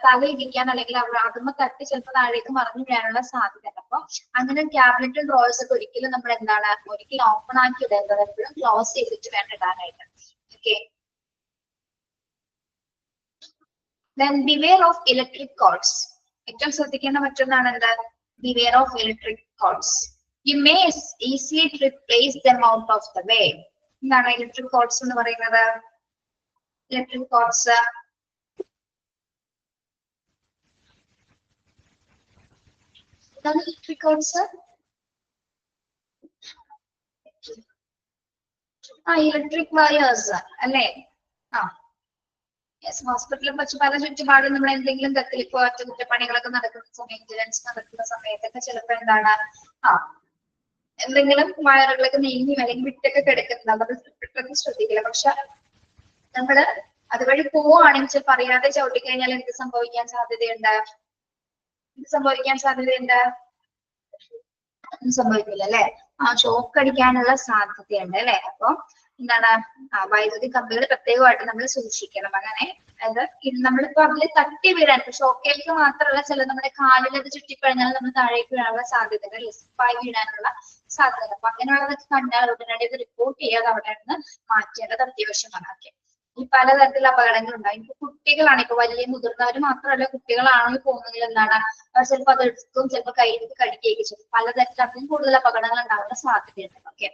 തല ഇരിക്കാൻ അല്ലെങ്കിൽ അതുമ്പോ തട്ടി ചിലപ്പോൾ താഴേക്ക് മറിഞ്ഞു വീഴാനുള്ള സാധ്യത. അപ്പൊ അങ്ങനെ ക്യാബിനറ്റും ഡ്രോയേഴ്സ് ഒക്കെ ഒരിക്കലും നമ്മൾ എന്താണ് ഒരിക്കലും ഓപ്പൺ ആക്കി ഇടേണ്ടത്, എപ്പോഴും ക്ലോസ് ചെയ്തിട്ട് വേണം ഇടാനായിട്ട്. Okay. Then beware of electric cords. ഏറ്റവും ശ്രദ്ധിക്കേണ്ട മറ്റൊന്നാണ് എന്താ, beware of electric cords. You may easily replace them out of the way. എന്താണ് ഇലക്ട്രിക് കോർഡ്സ് എന്ന് പറയുന്നത്? ഇലക്ട്രിക് കോർഡ്സ് എന്താണ് ഇലക്ട്രിക് കോഡ്സ്? ഇലക്ട്രിക് വയേഴ്സ് അല്ലേ? ആ യെസ്, ഹോസ്പിറ്റലിൽ വെച്ച് പല ചുറ്റുപാടും നമ്മൾ എന്തെങ്കിലും തരത്തിൽ ഇപ്പൊ അറ്റകുറ്റപ്പണികളൊക്കെ നടക്കുന്ന സമയത്ത്, ഇൻഷുറൻസ് നടക്കുന്ന സമയത്തൊക്കെ ചിലപ്പോ എന്താണ് എന്തെങ്കിലും വയറുകളൊക്കെ നീങ്ങി അല്ലെങ്കിൽ വിട്ടൊക്കെ കിടക്കുന്നത് നമ്മൾ പെട്ടെന്ന് ശ്രദ്ധിക്കില്ല. പക്ഷെ നമ്മള് അതുവഴി പോവുകയാണെങ്കിൽ ചിലപ്പോൾ അറിയാതെ ചവിട്ടിക്കഴിഞ്ഞാൽ എന്ത് സംഭവിക്കാൻ സാധ്യതയുണ്ട്? ഒന്നും സംഭവിക്കില്ല അല്ലെ? ഷോക്ക് അടിക്കാനുള്ള സാധ്യതയുണ്ട് അല്ലെ? അപ്പൊ എന്താണ് വൈദ്യുതി കമ്പികൾ പ്രത്യേകമായിട്ട് നമ്മൾ സൂക്ഷിക്കണം. അങ്ങനെ അതായത് നമ്മളിപ്പോ അതിൽ തട്ടി വീഴാൻ, ഇപ്പൊ ഷോക്കേൽക്ക് മാത്രമല്ല, ചില നമ്മുടെ കാലിൽ അത് ചുറ്റിക്കഴിഞ്ഞാൽ നമ്മൾ താഴേക്ക് വീഴാനുള്ള സാധ്യത, സ്ലിപ്പായി വീഴാനുള്ള സാധ്യത. അപ്പൊ അങ്ങനെയുള്ളതൊക്കെ കണ്ടാൽ ഉടനടി അത് റിപ്പോർട്ട് ചെയ്യാതെ അവിടെ നിന്ന് മാറ്റേണ്ടത് അത്യാവശ്യമാണ്. ഓക്കെ, ഈ പലതരത്തിലുള്ള അപകടങ്ങൾ ഉണ്ടാകും. ഇപ്പൊ കുട്ടികളാണ്, ഇപ്പൊ വലിയ മുതിർന്നവർ മാത്രമല്ല, കുട്ടികളാണെങ്കിൽ പോകുന്നതിൽ എന്താണ് ചിലപ്പോൾ അത് എടുക്കും, ചിലപ്പോൾ കയ്യിലേക്ക് കടിക്കുകയൊക്കെ ചെയ്യും. പലതരത്തിൽ അതിലും കൂടുതൽ അപകടങ്ങൾ ഉണ്ടാകുന്ന സാധ്യതയുണ്ട്. Okay,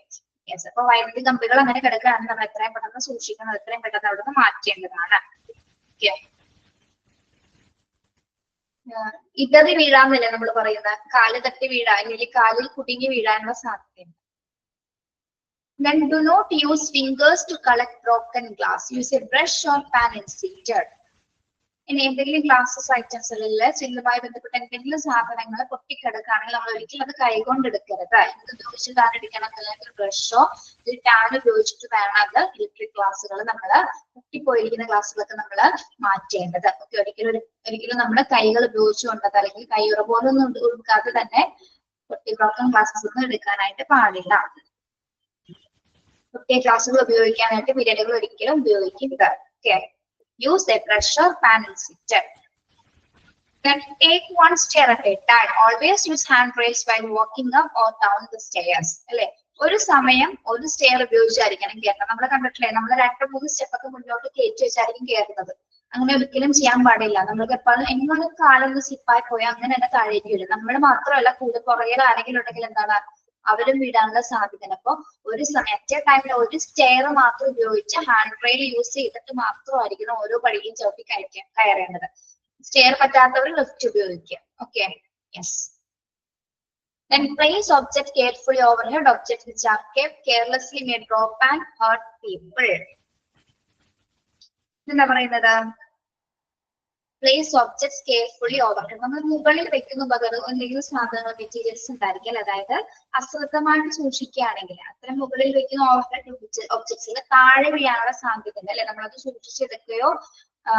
yes. അപ്പൊ വൈദ്യുതി കമ്പികൾ അങ്ങനെ കിടക്കുകയാണെങ്കിൽ നമ്മൾ എത്രയും പെട്ടെന്ന് സൂക്ഷിക്കണം, എത്രയും പെട്ടെന്ന് അവിടെ നിന്ന് മാറ്റേണ്ടതാണ്. ഓക്കെ, ഇടറി വീഴാന്നല്ലേ നമ്മൾ പറയുന്നത്, കാല് തട്ടി വീഴാൻ അല്ലെങ്കിൽ കാലിൽ കുടുങ്ങി വീഴാനുള്ള സാധ്യതയുണ്ട്. Then do not use fingers to collect broken glass. Use a brush or pan instead. ഇനി എന്തെങ്കിലും ഗ്ലാസസ് ഐറ്റംസിൽ ചില്ലുമായി ബന്ധപ്പെട്ട എന്തെങ്കിലും സാധനങ്ങൾ പൊട്ടിക്കിടക്കുകയാണെങ്കിൽ നമ്മൾ ഒരിക്കലും അത് കൈകൊണ്ട് എടുക്കരുത്. ഇത് ഉപയോഗിച്ച് താനെടുക്കണം, അല്ലെങ്കിൽ ബ്രഷോ ഒരു ടാൻ ഉപയോഗിച്ചിട്ട് വേണം അത് ഇലക്ട്രിക് ഗ്ലാസുകൾ നമ്മൾ പൊട്ടിപ്പോയിരിക്കുന്ന ഗ്ലാസ്സുകളൊക്കെ നമ്മൾ മാറ്റേണ്ടത്. ഓക്കെ, ഒരിക്കലും നമ്മുടെ കൈകൾ ഉപയോഗിച്ചുകൊണ്ടത് അല്ലെങ്കിൽ കൈയുറ പോലൊന്നും എടുക്കാതെ തന്നെ പൊട്ടി ബ്രോക്കൺ ഗ്ലാസസ് ഒന്നും എടുക്കാനായിട്ട് പാടില്ല. പൊട്ടിയ ഗ്ലാസുകൾ ഉപയോഗിക്കാനായിട്ട് വിരലുകൾ ഒരിക്കലും ഉപയോഗിക്കരുത്. Okay, use a brush or pan instead. Then take one stair at a time. Always use handrails while walking up or down the stairs. അല്ലെ, ഒരു സമയം ഒരു സ്റ്റെയർ ഉപയോഗിച്ചായിരിക്കണം കയറണം. നമ്മൾ കണ്ടിട്ടില്ലേ, നമ്മൾ 2-3 സ്റ്റെപ്പൊക്കെ മുന്നോട്ട് കയറ്റി വെച്ചായിരിക്കും കയറുന്നത്. അങ്ങനെ ഒരിക്കലും ചെയ്യാൻ പാടില്ല. നമ്മൾക്ക് എപ്പോഴും എങ്ങനെ കാലൊന്ന് സ്ലിപ്പായി പോയാൽ അങ്ങനെ തന്നെ താഴേക്ക് വരും. നമ്മൾ മാത്രമല്ല, കൂടെ പുറകിൽ ആരെങ്കിലും ഉണ്ടെങ്കിൽ എന്താണ് അവരും വീഴാനുള്ള സാധ്യത. അപ്പൊ ഒരു സമയത്തെ ടൈമിൽ ഒരു സ്റ്റെയർ മാത്രം ഉപയോഗിച്ച് ഹാൻഡ് റെയിൽ യൂസ് ചെയ്തിട്ട് മാത്രമായിരിക്കണം ഓരോ പടിയും ചവിട്ടി കയറേണ്ടത്. സ്റ്റെയർ പറ്റാത്തവർ ലിഫ്റ്റ് ഉപയോഗിക്കുക. Okay, yes. Then place object carefully overhead. Objects which are kept carelessly may drop and hurt people. എന്താ പറയുന്നത്? Place objects carefully overhead. നമ്മൾ മുകളിൽ വെക്കുന്ന ഉപകരണം എന്തെങ്കിലും സാധനങ്ങൾ മെറ്റീരിയൽസ് ഉണ്ടായിരിക്കും. അതായത് അശ്രദ്ധമായിട്ട് സൂക്ഷിക്കുകയാണെങ്കിൽ അത്തരം മുകളിൽ വെക്കുന്ന ഓവർഹെഡ് ഒബ്ജക്ട്സിൽ താഴെ വീഴാനുള്ള സാധ്യത ഉണ്ട് അല്ലെ? നമ്മളത് സൂക്ഷിച്ചെടുക്കുകയോ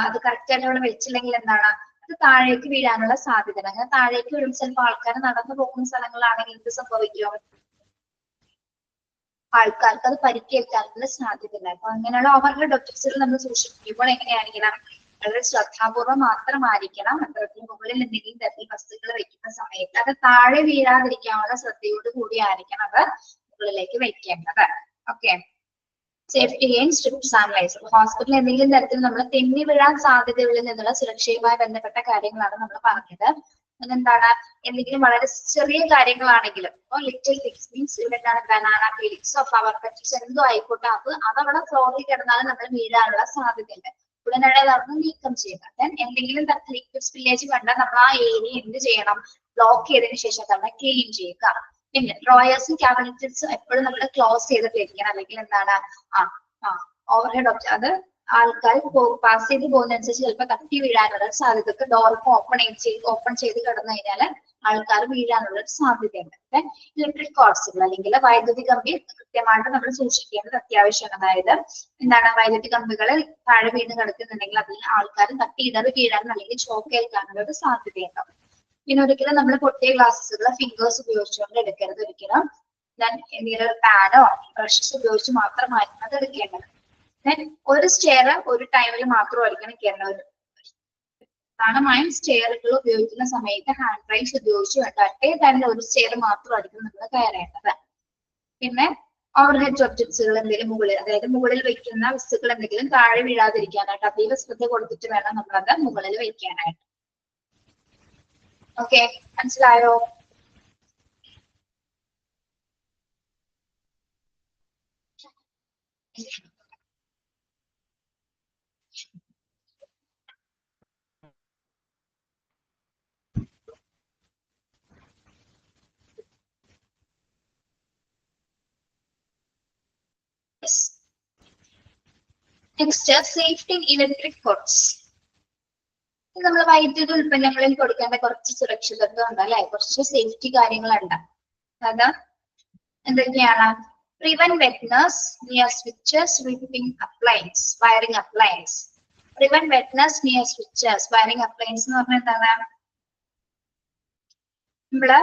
അത് കറക്റ്റ് ആയിട്ട് അവിടെ വെച്ചില്ലെങ്കിൽ എന്താണ് അത് താഴേക്ക് വീഴാനുള്ള സാധ്യത. അങ്ങനെ താഴേക്ക് വീഴുമ്പോൾ ചിലപ്പോൾ ആൾക്കാർ നടന്നു പോകുന്ന സ്ഥലങ്ങളാണെങ്കിൽ എന്ത് സംഭവിക്കും? ആൾക്കാർക്ക് അത് പരിക്കേൽക്കാനുള്ള സാധ്യത ഉണ്ട്. അപ്പൊ അങ്ങനെയുള്ള ഓവർഹെഡ് ഒബ്ജക്ട്സുകൾ നമ്മൾ സൂക്ഷിക്കുമ്പോൾ എങ്ങനെയായിരിക്കണം? വളരെ ശ്രദ്ധാപൂർവം മാത്രമായിരിക്കണം. അത്തരത്തിൽ മുകളിൽ എന്തെങ്കിലും തരത്തിൽ വസ്തുക്കൾ വെക്കുന്ന സമയത്ത് അത് താഴെ വീഴാതിരിക്കാനുള്ള ശ്രദ്ധയോട് കൂടി ആയിരിക്കണം അത് മുകളിലേക്ക് വെക്കേണ്ടത്. Okay, safety gain strips and lies. ഹോസ്പിറ്റലിൽ എന്തെങ്കിലും തരത്തിൽ നമ്മൾ തെന്നി വീഴാൻ സാധ്യതകളിൽ നിന്നുള്ള സുരക്ഷയുമായി ബന്ധപ്പെട്ട കാര്യങ്ങളാണ് നമ്മൾ പറഞ്ഞത്. അതെന്താണ്? എന്തെങ്കിലും വളരെ ചെറിയ കാര്യങ്ങളാണെങ്കിലും, ലിറ്റിൽ തിങ്സ് മീൻസ് ഇവിടെ ബനാന പീലിക്സോ ഫ്ലവർ പെറ്റൽസ് എന്തോ ആയിക്കോട്ടെ, അതവിടെ ഫ്ലോറിൽ കിടന്നാലും നമ്മൾ വീഴാനുള്ള സാധ്യതയുണ്ട്. ഉടനടി അതൊന്ന് നീക്കം ചെയ്യുക. ദെൻ എന്തെങ്കിലും തരത്തിൽ ലിക്വിഡ് സ്പില്ലേജ് കണ്ടാൽ നമ്മൾ ആ ഏരിയ എന്ത് ചെയ്യണം? ബ്ലോക്ക് ചെയ്തതിനു ശേഷം നമ്മൾ ക്ലീൻ ചെയ്യുക. പിന്നെ ഡ്രോയേഴ്സും ക്യാബിനറ്റ്സും എപ്പോഴും നമ്മൾ ക്ലോസ് ചെയ്തിട്ടിരിക്കണം. അല്ലെങ്കിൽ എന്താണ് ഓവർഹെഡ് ഒബ്ജക്ട് അത് ആൾക്കാർ പാസ് ചെയ്ത് പോകുന്നതനുസരിച്ച് ചിലപ്പോൾ തട്ടി വീഴാനുള്ള സാധ്യത. ഡോർക്ക് ഓപ്പൺ ചെയ്ത് കിടന്നു കഴിഞ്ഞാൽ ആൾക്കാർ വീഴാനുള്ള ഒരു സാധ്യതയുണ്ട്. ഇലക്ട്രിക് കോഡ്സുകൾ അല്ലെങ്കിൽ വൈദ്യുതി കമ്പി കൃത്യമായിട്ട് നമ്മൾ സൂക്ഷിക്കേണ്ടത് അത്യാവശ്യമാണ്. അതായത് എന്താണ്, വൈദ്യുതി കമ്പികൾ താഴെ വീണ് കിടക്കുന്നുണ്ടെങ്കിൽ അതിൽ ആൾക്കാർ തട്ടി ഇടറി വീഴാനും അല്ലെങ്കിൽ ഷോക്ക് ഏൽക്കാനുള്ള ഒരു സാധ്യതയുണ്ടാവും. പിന്നെ ഒരിക്കലും നമ്മൾ പൊട്ടിയ ഗ്ലാസ്സുകൾ ഫിംഗേഴ്സ് ഉപയോഗിച്ചുകൊണ്ട് എടുക്കരുത്. ഒരിക്കലും എന്തെങ്കിലും പാനോ ബ്രഷസ് ഉപയോഗിച്ച് മാത്രമായിരിക്കും അത് എടുക്കേണ്ടത്. ഒരു സ്റ്റെയർ ഒരു ടൈമിൽ മാത്രമായിരിക്കണം കയറുന്നത്. പ്രധാനമായും സ്റ്റെയറുകൾ ഉപയോഗിക്കുന്ന സമയത്ത് ഹാൻഡ് റൈൽസ് ഉപയോഗിച്ച് വേണ്ട ഒറ്റേ ടൈമിൽ ഒരു സ്റ്റെയർ മാത്രമായിരിക്കും നമ്മൾ കയറേണ്ടത്. പിന്നെ ഓവർഹെഡ് ഒബ്ജക്ട്സുകൾ എന്തെങ്കിലും മുകളിൽ, അതായത് മുകളിൽ വെക്കുന്ന വസ്തുക്കൾ എന്തെങ്കിലും താഴെ വീഴാതിരിക്കാനായിട്ട് അതീവ ശ്രദ്ധ കൊടുത്തിട്ട് വേണം നമ്മളത് മുകളിൽ വെക്കാനായിട്ട്. ഓക്കെ, മനസ്സിലായോ? Next safety in electric cords. നമ്മൾ വൈദ്യുത ഉൽപ്പന്നങ്ങളിൽ കൊടുക്കേണ്ട കുറച്ച് സുരക്ഷിതത്വം ഉണ്ട് അല്ലെ, കുറച്ച് സേഫ്റ്റി കാര്യങ്ങളുണ്ട്. അത് എന്തൊക്കെയാണ്? Prevent wetness near switches, ripping appliance, wiring appliance. Prevent wetness near switches, wiring appliance എന്ന് പറഞ്ഞാൽ എന്താണ്? നമ്മള്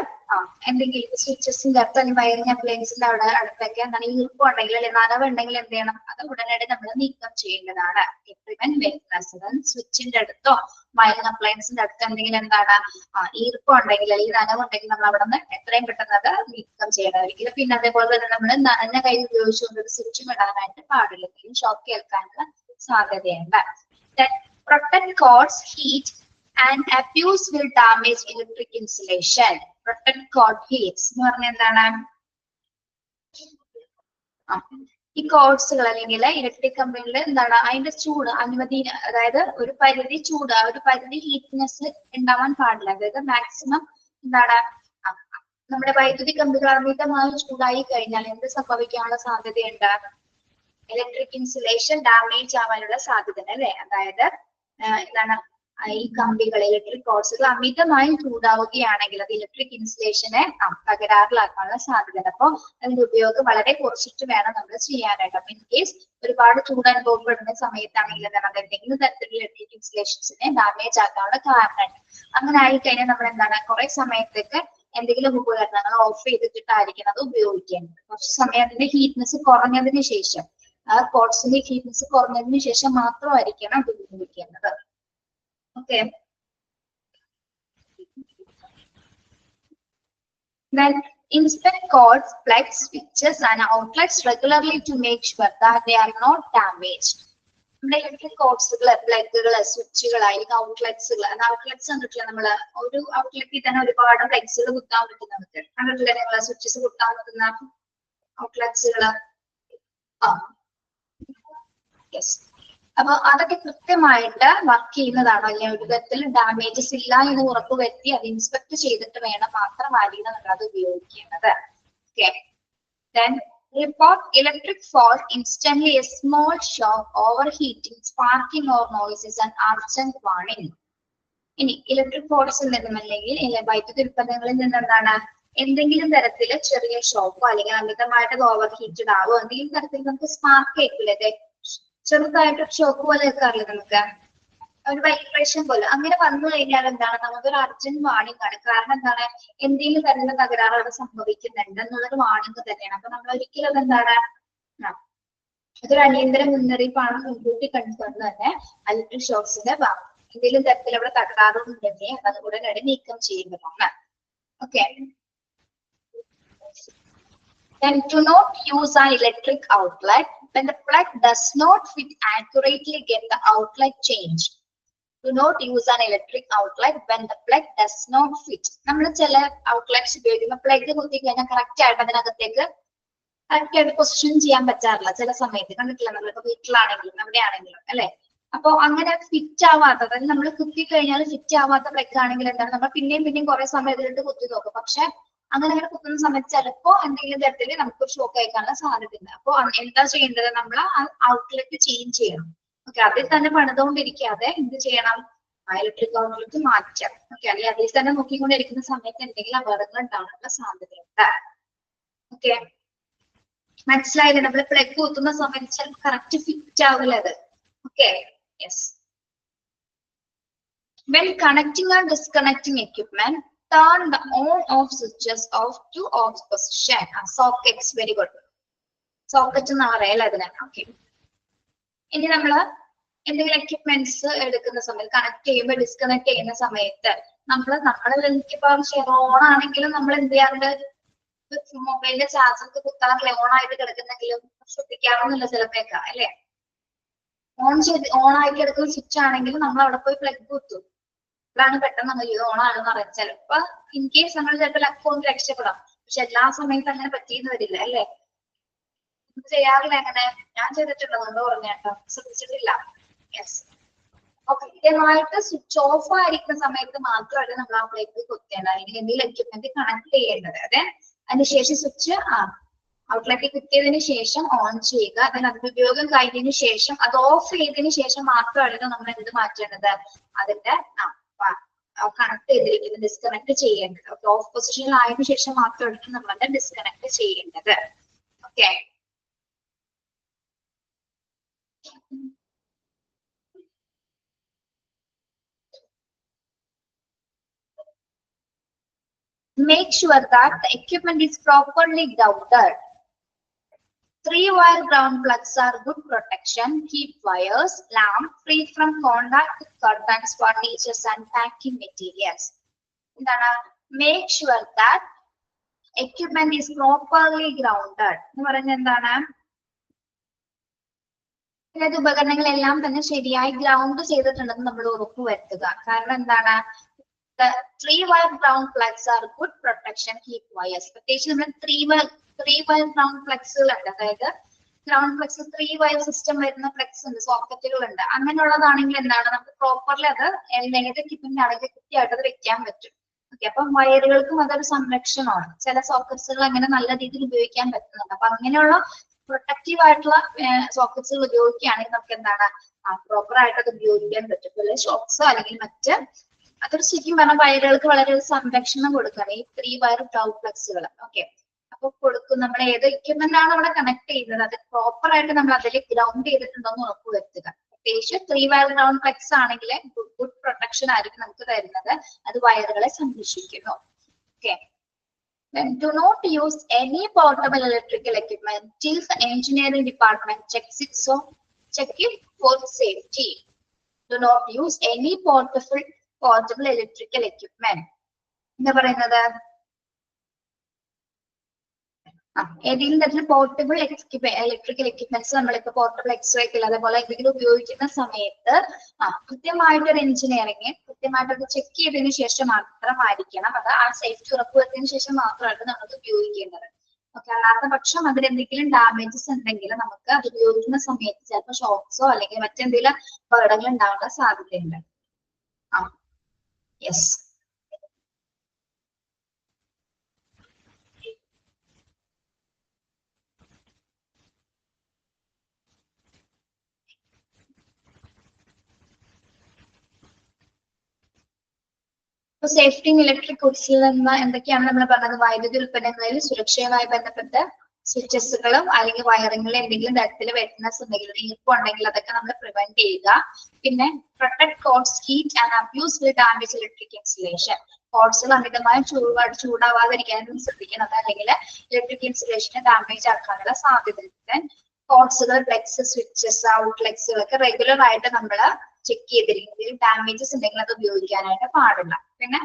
എന്തെങ്കിലും സ്വിച്ചസിന്റെ അടുത്ത് അല്ലെങ്കിൽ വയറിംഗ് അപ്ലയൻസിന്റെ അവിടെ അടുത്തൊക്കെ എന്താണ് ഈർപ്പം ഉണ്ടെങ്കിൽ അല്ലെങ്കിൽ നനവുണ്ടെങ്കിൽ എന്ത് ചെയ്യണം? അത് ഉടനടി നമ്മൾ നീക്കം ചെയ്യേണ്ടതാണ്. പ്രിവെന്റ് വെറ്റ്നസ്, സ്വിച്ചിന്റെ അടുത്തോ വയറിംഗ് അപ്ലയൻസിന്റെ അടുത്തോ എന്തെങ്കിലും എന്താണ് ഈർപ്പം ഉണ്ടെങ്കിൽ അല്ലെങ്കിൽ നനവുണ്ടെങ്കിൽ നമ്മൾ അവിടെ നിന്ന് എത്രയും പെട്ടെന്ന് അത് നീക്കം ചെയ്യണമായിരിക്കും. പിന്നെ അതേപോലെ തന്നെ നമ്മൾ നനഞ്ഞ കൈ ഉപയോഗിച്ചുകൊണ്ട് ഒരു സ്വിച്ചും ഇടാനായിട്ട് പാടില്ല, ഷോക്ക് കേൾക്കാനുള്ള സാധ്യതയുണ്ട്. Protect cords, heat and abuse will damage electric insulation. Protect cord heats എന്ന് പറഞ്ഞാൽ എന്താണ്? ഈ കോഡ്സുകൾ അല്ലെങ്കിൽ ഇലക്ട്രിക് കമ്പികളിൽ എന്താണ് അതിന്റെ ചൂട് അനുമതി, അതായത് ഒരു പരിധി ചൂട്, ഒരു പരിധി ഹീറ്റ്നെസ് ഉണ്ടാവാൻ പാടില്ല. അതായത് മാക്സിമം എന്താണ് നമ്മുടെ വൈദ്യുതി കമ്പികൾ അമിതമായി ചൂടായി കഴിഞ്ഞാൽ എന്ത് സംഭവിക്കാനുള്ള സാധ്യതയുണ്ട്? ഇലക്ട്രിക് ഇൻസുലേഷൻ ഡാമേജ് ആവാനുള്ള സാധ്യത അല്ലെ. അതായത് എന്താണ് ഈ കമ്പികൾ, ഇലക്ട്രിക് കോഡ്സുകൾ അമിതമായി ചൂടാവുകയാണെങ്കിൽ അത് ഇലക്ട്രിക് ഇൻസുലേഷനെ തകരാറിലാക്കാനുള്ള സാധ്യത. അപ്പോൾ അതിന്റെ ഉപയോഗം വളരെ കുറച്ചിട്ട് വേണം നമ്മൾ ചെയ്യാനായിട്ട്. അപ്പൊ ഇൻ കേസ് ഒരുപാട് ചൂട് അനുഭവപ്പെടുന്ന സമയത്താണെങ്കിൽ എന്താണ് അത് എന്തെങ്കിലും തരത്തിലുള്ള ഇലക്ട്രിക് ഇൻസുലേഷൻസിനെ ഡാമേജ് ആക്കാനുള്ള കാരണമുണ്ട്. അങ്ങനെ ആയിക്കഴിഞ്ഞാൽ നമ്മൾ എന്താണ് കുറെ സമയത്തേക്ക് എന്തെങ്കിലും ഉപകരണങ്ങൾ ഓഫ് ചെയ്തിട്ടായിരിക്കണം അത് ഉപയോഗിക്കേണ്ടത്. കുറച്ച് സമയം അതിന്റെ ഹീറ്റ്നെസ് കുറഞ്ഞതിന് ശേഷം, ആ കോഡ്സിന്റെ ഹീറ്റ്നെസ് കുറഞ്ഞതിന് ശേഷം മാത്രമായിരിക്കണം അത് ഉപയോഗിക്കേണ്ടത്. Okay. Then inspect cords, plugs, switches and outlets regularly to make sure that they are not damaged. നമ്മുടെ ഇലക്ട്രിക് കോഡ്സുകൾ, പ്ലഗുകൾ, സ്വിച്ചുകൾ ആയിരിക്കും ഔട്ട്ലെറ്റ്സുകൾ. ഔട്ട്ലെറ്റ്സ് കണ്ടിട്ടില്ല നമ്മള്? ഒരു ഔട്ട്ലെറ്റിൽ തന്നെ ഒരുപാട് പ്ലഗ്സുകൾ കുത്താൻ പറ്റും നമുക്ക്. കണ്ടിട്ടില്ലേ നിങ്ങള് സ്വിച്ചസ് കുത്താൻ പറ്റുന്ന ഔട്ട്ലെറ്റ്സുകൾ? യെസ്. അപ്പൊ അതൊക്കെ കൃത്യമായിട്ട് വർക്ക് ചെയ്യുന്നതാണോ അല്ലെ, ഒരു തരത്തിൽ ഡാമേജസ് ഇല്ല എന്ന് ഉറപ്പുവരുത്തി അത് ഇൻസ്പെക്ട് ചെയ്തിട്ട് വേണം മാത്രമായിരിക്കും നമ്മൾ അത് ഉപയോഗിക്കേണ്ടത്. Okay. Then report electric fault instantly. A small shock, overheating, sparking or noise is an urgent warning. ഇനി ഇലക്ട്രിക് ഫോൾട്സിൽ നിന്നും അല്ലെങ്കിൽ വൈദ്യുതി ഉൽപ്പന്നങ്ങളിൽ നിന്ന് എന്താണ് എന്തെങ്കിലും തരത്തില് ചെറിയ ഷോക്കോ അല്ലെങ്കിൽ അമിതമായിട്ട് ഓവർ ഹീറ്റഡ് ആവോ എന്തെങ്കിലും തരത്തിൽ നമുക്ക് സ്പാർക്ക് കേൾക്കില്ലേ, ചെറുതായിട്ട് ഷോക്ക് പോലെ കേൾക്കാറില്ല നമുക്ക്, ഒരു വൈബ്രേഷൻ പോലെ. അങ്ങനെ വന്നു കഴിഞ്ഞാൽ എന്താണ് നമുക്കൊരു അർജന്റ് വാണിംഗ് ആണ്. കാരണം എന്താണ് എന്തെങ്കിലും തരത്തിലുള്ള തകരാറ് അവിടെ സംഭവിക്കുന്നുണ്ട് എന്നുള്ളൊരു വാണിംഗ് തന്നെയാണ്. അപ്പൊ നമ്മൾ ഒരിക്കലും എന്താണ് അതൊരു അടിയന്തര മുന്നറിയിപ്പാണ് മുൻകൂട്ടി കണ്ടുകൊണ്ട് തന്നെ ഇലക്ട്രിക് ഷോക്സിന്റെ എന്തെങ്കിലും തരത്തിൽ അവിടെ തകരാറുണ്ടെങ്കിൽ അത് ഉടനടി നീക്കം ചെയ്യുന്നതാണ്. Okay. Then to not use an electric outlet when the plug does not fit accurately, get the outlet changed. Do not use an electric outlet when the plug does not fit. നമ്മൾ ചില outlets ഉപയോഗിക്കുന്ന plug കുത്തി കഴിഞ്ഞാൽ correct ആയിട്ട് അതിനകത്തേക്ക് correct ആയിട്ട് position ചെയ്യാൻ പറ്റാറില്ല ചില സമയത്ത്. കണ്ടിട്ടില്ല നമ്മളിപ്പോ വീട്ടിലാണെങ്കിലും എവിടെയാണെങ്കിലും അല്ലെ. അപ്പൊ അങ്ങനെ ഫിറ്റ് ആവാത്ത, അതായത് നമ്മൾ കുത്തി കഴിഞ്ഞാൽ ഫിറ്റ് ആവാത്ത പ്ലഗ് ആണെങ്കിൽ എന്താണ് നമ്മൾ പിന്നെയും കുറെ സമയം ഇതിലിട്ട് കുത്തി നോക്കും. പക്ഷെ അങ്ങനെ കുത്തുന്ന സമയത്ത് ചിലപ്പോ എന്തെങ്കിലും തരത്തില് നമുക്ക് ഷോക്ക് അയക്കാനുള്ള സാധ്യതയുണ്ട്. അപ്പൊ എന്താ ചെയ്യേണ്ടത്? നമ്മൾ ഔട്ട്ലെറ്റ് ചേഞ്ച് ചെയ്യണം. ഓക്കെ. അതിൽ തന്നെ പണിതുകൊണ്ടിരിക്കാതെ എന്ത് ചെയ്യണം? ഇലക്ട്രിക് ഔട്ട്ലെറ്റ് മാറ്റാം. ഓക്കെ. അല്ലെങ്കിൽ അതിൽ തന്നെ നോക്കിക്കൊണ്ടിരിക്കുന്ന സമയത്ത് എന്തെങ്കിലും അപകടങ്ങൾ ഉണ്ടാകാനുള്ള സാധ്യതയുണ്ട്. ഓക്കെ. മനസ്സിലായില്ലേ? നമ്മൾ പ്ലഗ് കുത്തുന്ന സമയത്ത് ചിലപ്പോൾ കറക്റ്റ് ഫിറ്റ് ആവില്ല അത്. Okay. Yes. When connecting or disconnecting equipment, turn the on-off switches off to off position. Sockets, very good. Socket എന്ന് പറയല്ലേ അതിനെ. ഓക്കെ. ഇനി നമ്മള് എന്തെങ്കിലും എക്യുപ്മെന്റ്സ് എടുക്കുന്ന സമയത്ത് കണക്ട് ചെയ്യുമ്പോൾ ഡിസ്കണക്ട് ചെയ്യുന്ന സമയത്ത് നമ്മള് ഇപ്പൊ ഓൺ ആണെങ്കിലും നമ്മൾ എന്ത് ചെയ്യാറുണ്ട്? മൊബൈലിന്റെ ചാർജർക്ക് കുത്താറില്ല, ഓൺ ആയിട്ട് കിടക്കുന്നെങ്കിലും ശ്രദ്ധിക്കാറൊന്നുമില്ല ചിലപ്പോഴൊക്കെ അല്ലെ. ഓൺ ആയി കിടക്കുന്ന സ്വിച്ച് ആണെങ്കിലും നമ്മൾ അവിടെ പോയി പ്ലഗ് കുത്തും. അതാണ് പെട്ടെന്ന് നമ്മൾ ഇത് ഓൺ ആണെന്ന് പറയാം. ചിലപ്പോ ഇൻ കേസ് നമ്മൾ ചിലപ്പോൾ അക്കൗണ്ട് രക്ഷപ്പെടാം. പക്ഷെ എല്ലാ സമയത്തും അങ്ങനെ പറ്റിയെന്ന് വരില്ല അല്ലെ. ചെയ്യാറില്ല അങ്ങനെ. ഞാൻ ചെയ്തിട്ടുണ്ട്, നമ്മൾ പറഞ്ഞേട്ടോ, ശ്രദ്ധിച്ചിട്ടില്ല. യെസ്. ഓക്കെ. കൃത്യമായിട്ട് സ്വിച്ച് ഓഫ് ആയിരിക്കുന്ന സമയത്ത് മാത്രമല്ല നമ്മൾ ആ പ്ലഗ് കുത്തേണ്ടത് അല്ലെങ്കിൽ എന്തെങ്കിലും എക്യുപ്മെന്റ് കണക്ട് ചെയ്യേണ്ടത്. അതെ. അതിനുശേഷം സ്വിച്ച് ഔട്ട്ലെറ്റ് കുത്തിയതിനു ശേഷം ഓൺ ചെയ്യുക. അതിന് അതിന്റെ ഉപയോഗം കഴിഞ്ഞതിന് ശേഷം അത് ഓഫ് ചെയ്തതിന് ശേഷം മാത്രമാണ് നമ്മൾ എന്ത് മാറ്റേണ്ടത്, അതിന്റെ കണക്ട് ചെയ്തിരിക്കുന്നത് ഡിസ്കണക്ട് ചെയ്യേണ്ടത്. ഓഫ് പൊസിഷനിൽ ആയതിനു ശേഷം മാത്രമാണ് നമ്മൾ ഡിസ്കണക്ട് ചെയ്യേണ്ടത്. Okay. Make sure that the equipment is properly grounded. 3-wire ground plugs are good protection. Keep wires, lamp free from contact with curtains, furniture and packing materials. Make sure that equipment is properly grounded. അതായത് ഉപകരണങ്ങളെല്ലാം തന്നെ ശരിയായി ground ചെയ്തിട്ടുണ്ടെന്ന് നമ്മൾ ഉറപ്പുവരുത്തുക. കാരണം എന്താണ്, the 3-wire ground plugs are good protection. Keep wires. പ്രത്യേകിച്ച് നമ്മൾ 3-wire ground plugs ഉണ്ട്. അതായത് ഗ്രൗണ്ട് പ്ലഗ്സ് 3-wire സിസ്റ്റം വരുന്ന പ്ലഗ്സ് ഉണ്ട്, സോക്കറ്റുകൾ ഉണ്ട്. അങ്ങനെയുള്ളതാണെങ്കിൽ എന്താണ്, നമുക്ക് പ്രോപ്പർലി അത് ഏത് എക്യുപ്മെന്റ് ആണെങ്കിൽ കൃത്യമായിട്ട് അത് വെക്കാൻ പറ്റും. ഓക്കെ. അപ്പം വയറുകൾക്കും അതൊരു സംരക്ഷണമാണ്. ചില സോക്കറ്റ്സുകൾ അങ്ങനെ നല്ല രീതിയിൽ ഉപയോഗിക്കാൻ പറ്റുന്നുണ്ട്. അപ്പൊ അങ്ങനെയുള്ള പ്രൊട്ടക്റ്റീവ് ആയിട്ടുള്ള സോക്കറ്റ്സുകൾ ഉപയോഗിക്കുകയാണെങ്കിൽ നമുക്ക് എന്താണ് പ്രോപ്പർ ആയിട്ട് അത് ഉപയോഗിക്കാൻ പറ്റും. അതുപോലെ ഷോക്സോ അല്ലെങ്കിൽ മറ്റ് അതൊരു ശരിക്കും പറഞ്ഞാൽ വയറുകൾക്ക് വളരെ സംരക്ഷണം കൊടുക്കുകയാണ് ഈ 3-wire ground പ്ലഗ്സുകൾ. ഓക്കെ. അപ്പൊ കൊടുക്കും നമ്മൾ ഏത് എക്യുപ്മെന്റ് ആണ് അവിടെ കണക്ട് ചെയ്യുന്നത് അത് പ്രോപ്പർ ആയിട്ട് നമ്മൾ അതിൽ ഗ്രൗണ്ട് ചെയ്തിട്ടുണ്ടോ എന്ന് ഉറപ്പുവരുത്തുക. പ്രത്യേകിച്ച് 3-wire ground plugs ആണെങ്കിൽ ഗുഡ് പ്രൊട്ടക്ഷൻ ആയിരിക്കും നമുക്ക് തരുന്നത്. അത് വയറുകളെ സംരക്ഷിക്കുന്നു. Okay. Then do not use any portable electrical equipment till the engineering department checks it for safety. Do not use any portable electrical equipment. എന്താ പറയുന്നത്, ഏതെങ്കിലും തരത്തിൽ പോർട്ടബിൾ ഇലക്ട്രിക്കൽ എക്യുപ്മെന്റ്സ് നമ്മളിപ്പോ പോർട്ടബിൾ എക്സ്റേക്കൽ അതേപോലെ എന്തെങ്കിലും ഉപയോഗിക്കുന്ന സമയത്ത് കൃത്യമായിട്ടൊരു എഞ്ചിനീയറിംഗ് കൃത്യമായിട്ട് അത് ചെക്ക് ചെയ്തതിനു ശേഷം മാത്രമായിരിക്കണം അത് ആ സേഫ്റ്റി ഉറപ്പുവരുത്തിയതിനു ശേഷം മാത്രമായിട്ട് നമുക്ക് ഉപയോഗിക്കേണ്ടത്. ഓക്കെ. അല്ലാത്ത പക്ഷം അതിലെന്തെങ്കിലും ഡാമേജസ് ഉണ്ടെങ്കിൽ നമുക്ക് അത് ഉപയോഗിക്കുന്ന സമയത്ത് ചിലപ്പോൾ ഷോക്സോ അല്ലെങ്കിൽ മറ്റെന്തെങ്കിലും അപകടങ്ങൾ ഉണ്ടാകാനുള്ള സാധ്യതയുണ്ട്. യെസ്. സേഫ്റ്റി ഇൻ ഇലക്ട്രിക് ഗുഡ്സിൽ നിന്ന് എന്തൊക്കെയാണ് നമ്മൾ പറഞ്ഞത്, വൈദ്യുതി ഉൽപ്പന്നങ്ങളിൽ സുരക്ഷയുമായി ബന്ധപ്പെട്ട സ്വിച്ചസുകളും അല്ലെങ്കിൽ വയറിങ്ങളിൽ എന്തെങ്കിലും തരത്തിൽ വെറ്റ്നസ് ഉണ്ടെങ്കിൽ ഈർപ്പുണ്ടെങ്കിൽ അതൊക്കെ നമ്മൾ പ്രിവെന്റ് ചെയ്യുക. പിന്നെ protect cords, heat and abuse will damage electric insulation. കോർഡ്സുകൾ അമിതമായി ചൂടാവാതിരിക്കാനും ശ്രദ്ധിക്കണം, അല്ലെങ്കിൽ ഇലക്ട്രിക് ഇൻസുലേഷനെ ഡാമേജ് ആക്കാനുള്ള സാധ്യതയുണ്ട്. കോർഡ്സുകൾ, പ്ലഗ്സ്, സ്വിച്ചസ്, ഔട്ട്ലെറ്റ്സുകളൊക്കെ റെഗുലർ ആയിട്ട് നമ്മൾ ചെക്ക് ചെയ്തിരിക്കുന്നത് ഡാമേജസ് ഉണ്ടെങ്കിൽ അത് ഉപയോഗിക്കാനായിട്ട് പാടില്ല. പിന്നെ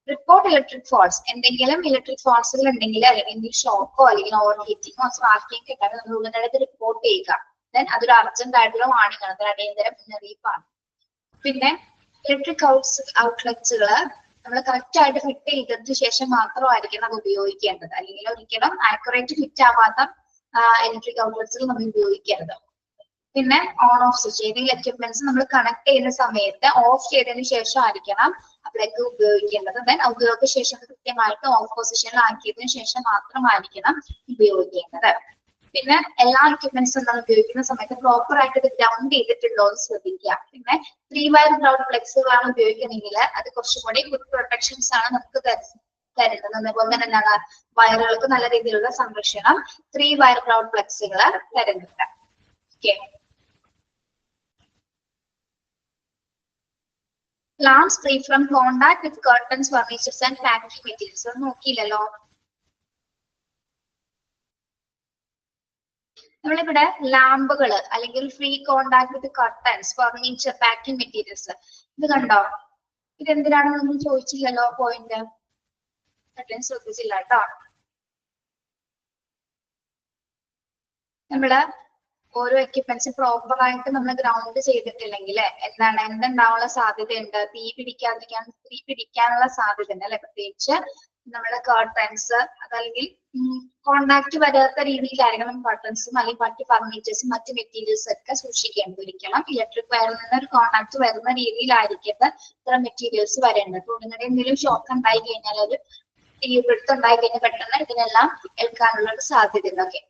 റിപ്പോർട്ട് ഇലക്ട്രിക് ഫോൾട്സ്, എന്തെങ്കിലും ഇലക്ട്രിക് ഫോൾട്സുകൾ ഉണ്ടെങ്കിൽ അല്ലെങ്കിൽ ഷോക്കോ അല്ലെങ്കിൽ ഓവർ ഹീറ്റിങ്ങോ സ്പാർക്കിംഗ് ഒക്കെ ഉണ്ടെങ്കിൽ നമ്മൾ ഉടനടി റിപ്പോർട്ട് ചെയ്യുക. ദെൻ അതൊരു അർജന്റ് ആയിട്ടുള്ള വാണിംഗ് ആണ്, അതൊരു അടിയന്തര മുന്നറിയിപ്പാണ്. പിന്നെ ഇലക്ട്രിക് ഔട്ട്ലെറ്റ്സുകൾ നമ്മൾ കറക്റ്റ് ആയിട്ട് ഫിറ്റ് ചെയ്തതിനു ശേഷം മാത്രമായിരിക്കണം അത് ഉപയോഗിക്കേണ്ടത്, അല്ലെങ്കിൽ ഒരിക്കലും ആക്യുറേറ്റ് ഫിറ്റ് ആവാത്ത ഇലക്ട്രിക് ഔട്ട്ലെറ്റ്സുകൾ നമ്മൾ ഉപയോഗിക്കരുത്. പിന്നെ ഓൺ ഓഫ് സ്വിച്ച്, ഏതെങ്കിലും എക്യുപ്മെന്റ്സ് നമ്മൾ കണക്ട് ചെയ്യുന്ന സമയത്ത് ഓഫ് ചെയ്തതിനു ശേഷം ആയിരിക്കണം പ്ലഗ് ഉപയോഗിക്കേണ്ടത്. ദെൻ ഉപയോഗശേഷം കൃത്യമായിട്ട് ഓഫ് പൊസിഷനിൽ ആക്കിയതിനു ശേഷം മാത്രമായിരിക്കണം ഉപയോഗിക്കേണ്ടത്. പിന്നെ എല്ലാ എക്യുപ്മെന്റ്സും നമ്മൾ ഉപയോഗിക്കുന്ന സമയത്ത് പ്രോപ്പർ ആയിട്ട് ഇത് ഗ്രൗണ്ട് ചെയ്തിട്ടുണ്ടോ എന്ന് ശ്രദ്ധിക്കുക. പിന്നെ 3-wire ground പ്ലഗ്സുകളാണ് ഉപയോഗിക്കുന്നതെങ്കിൽ അത് കുറച്ചുകൂടി ഗുഡ് പ്രൊട്ടക്ഷൻസ് ആണ് നമുക്ക് തരുന്നത്. അതുപോലെ തന്നെ എന്താണ് വയറുകൾക്ക് നല്ല രീതിയിലുള്ള സംരക്ഷണം 3-wire ground പ്ലഗ്സുകൾ തരുന്നുണ്ട്. Okay. Lamps free from contact with curtains, furniture and packing materials. നോക്കിയില്ലല്ലോ. നമ്മളിവിടെ ലാമ്പുകൾ അല്ലെങ്കിൽ free contact with curtains, furniture, packing materials ഇത് കണ്ടോ? ഇതെന്തിനാണെന്ന് ചോദിച്ചില്ലല്ലോ പോയിന്റ്. ശ്രദ്ധിച്ചില്ല കേട്ടോ. നമ്മള് ഓരോ എക്യുപ്മെന്റ്സും പ്രോപ്പർ ആയിട്ട് നമ്മൾ ഗ്രൗണ്ട് ചെയ്തിട്ടില്ലെങ്കിൽ എന്തുണ്ടാവാനുള്ള സാധ്യതയുണ്ട്, തീ പിടിക്കാനുള്ള സാധ്യത ഉണ്ട് അല്ലെ. പ്രത്യേകിച്ച് നമ്മുടെ കർട്ടൻസ് അതല്ലെങ്കിൽ കോണ്ടാക്ട് വരാത്ത രീതിയിലായിരിക്കണം കർട്ടൻസും അല്ലെങ്കിൽ മറ്റ് ഫർണിച്ചേഴ്സും മറ്റ് മെറ്റീരിയൽസ് ഒക്കെ സൂക്ഷിക്കേണ്ടത്. ഒരിക്കലും ഇലക്ട്രിക് വയറിൽ നിന്ന് ഒരു കോണ്ടാക്ട് വരുന്ന രീതിയിലായിരിക്കട്ടെ ഇത്തരം മെറ്റീരിയൽസ് വരേണ്ടത്. ഉടനടി എന്തെങ്കിലും ഷോക്ക് ഉണ്ടായി കഴിഞ്ഞാൽ ഒരു തീപിടുത്തം ഉണ്ടായി കഴിഞ്ഞാൽ പെട്ടെന്ന് ഇതിനെല്ലാം ഏൽക്കാനുള്ള ഒരു സാധ്യതയുണ്ട്. ഓക്കെ.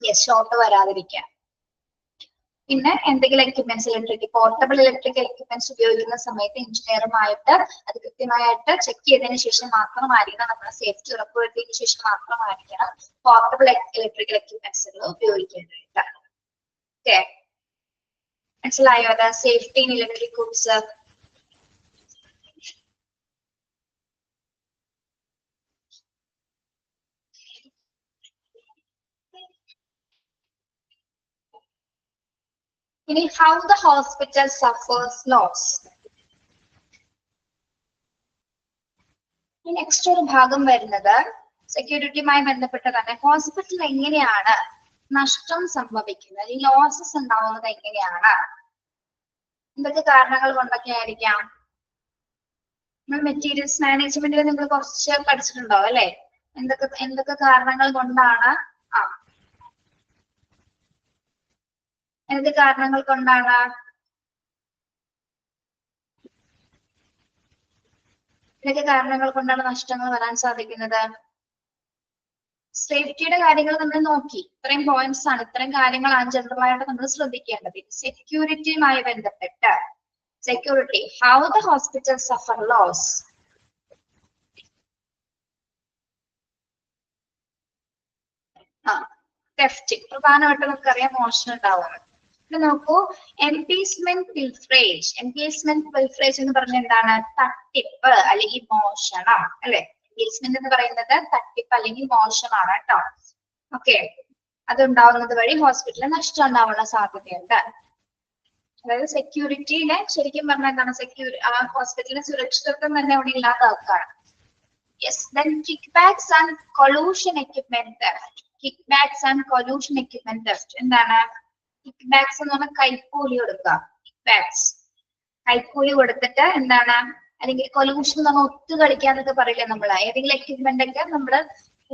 യെസ്, ഷോർട്ട് വരാതിരിക്കുക. പിന്നെ എന്തെങ്കിലും എക്യുപ്മെന്റ്സ് പോർട്ടബിൾ ഇലക്ട്രിക്കൽ എക്യുപ്മെന്റ്സ് ഉപയോഗിക്കുന്ന സമയത്ത് എഞ്ചിനീയറുമായിട്ട് അത് കൃത്യമായിട്ട് ചെക്ക് ചെയ്തതിനു ശേഷം മാത്രമായിരിക്കണം, നമ്മുടെ സേഫ്റ്റി ഉറപ്പുവരുത്തിയതിനു ശേഷം മാത്രമായിരിക്കണം പോർട്ടബിൾ ഇലക്ട്രിക്കൽ എക്യുപ്മെന്റ്സുകൾ ഉപയോഗിക്കേണ്ടത്. ഓക്കെ, മനസ്സിലായോ? അത് സേഫ്റ്റി ഇൻ ഇലക്ട്രിക് ഗുഡ്സ്. ഇനി how the hospital suffers loss. Next ഒരു ഭാഗം വരുന്നത് സെക്യൂരിറ്റിയുമായി ബന്ധപ്പെട്ടതാണ്. ഹോസ്പിറ്റൽ എങ്ങനെയാണ് നഷ്ടം സംഭവിക്കുന്നത്, ഈ ലോസസ് ഉണ്ടാവുന്നത് എങ്ങനെയാണ്, എന്തൊക്കെ കാരണങ്ങൾ കൊണ്ടൊക്കെ ആയിരിക്കാം? മെറ്റീരിയൽസ് മാനേജ്മെന്റിൽ നിങ്ങൾ കുറച്ച് പഠിച്ചിട്ടുണ്ടാവും അല്ലെ? എന്തൊക്കെ കാരണങ്ങൾ കൊണ്ടാണ് എന്ത് കാരണങ്ങൾ കൊണ്ടാണ് എന്തൊക്കെ കാരണങ്ങൾ കൊണ്ടാണ് നഷ്ടങ്ങൾ വരാൻ സാധിക്കുന്നത്? സേഫ്റ്റിയുടെ കാര്യങ്ങൾ നമ്മൾ നോക്കി. ഇത്രയും പോയിന്റ്സ് ആണ്, ഇത്രയും കാര്യങ്ങളാണ് ജനറൽ ആയിട്ട് നമ്മൾ ശ്രദ്ധിക്കേണ്ടത്. സെക്യൂരിറ്റിയുമായി ബന്ധപ്പെട്ട് security, how the hospital suffer loss. Theft പ്രധാനമായിട്ട് നമുക്കറിയാം, മോഷണം ഉണ്ടാവുന്നത്. നോക്കൂ, എംപീസ്മെന്റ് പിൽഫ്രേജ്. എംപീസ്മെന്റ് പിൽഫ്രേജ് എന്ന് പറഞ്ഞാൽ എന്താണ്? തട്ടിപ്പ് അല്ലെങ്കിൽ മോഷണം അല്ലെ? എംപീസ്മെന്റ് എന്ന് പറയുന്നത് തട്ടിപ്പ് അല്ലെങ്കിൽ മോശമാണ് കേട്ടോ. ഓക്കെ, അതുണ്ടാവുന്നത് വഴി ഹോസ്പിറ്റലിൽ നഷ്ടം ഉണ്ടാവാനുള്ള സാധ്യതയുണ്ട്. അതായത് സെക്യൂരിറ്റിയിലെ ശരിക്കും പറഞ്ഞാൽ എന്താണ്, ആ ഹോസ്പിറ്റലിന്റെ സുരക്ഷിതത്വം തന്നെ അവിടെ ഇല്ലാതാക്കുകയാണ്. Yes, then kickbacks and collusion equipment theft. Kickbacks and collusion equipment theft എന്താണ്? കിക്ക്ബാക്സ് എന്ന് പറഞ്ഞാൽ കൈക്കൂലി കൊടുക്കുക. കിക്ക്ബാക്സ് കൈക്കൂലി കൊടുത്തിട്ട് എന്താണ്, അല്ലെങ്കിൽ കൊലൂഷൻ എന്ന് പറഞ്ഞാൽ ഒത്തു കളിക്കാന്നൊക്കെ പറയില്ലേ നമ്മള്. ഏതെങ്കിലും എക്യുപ്മെന്റ് ഒക്കെ നമ്മള്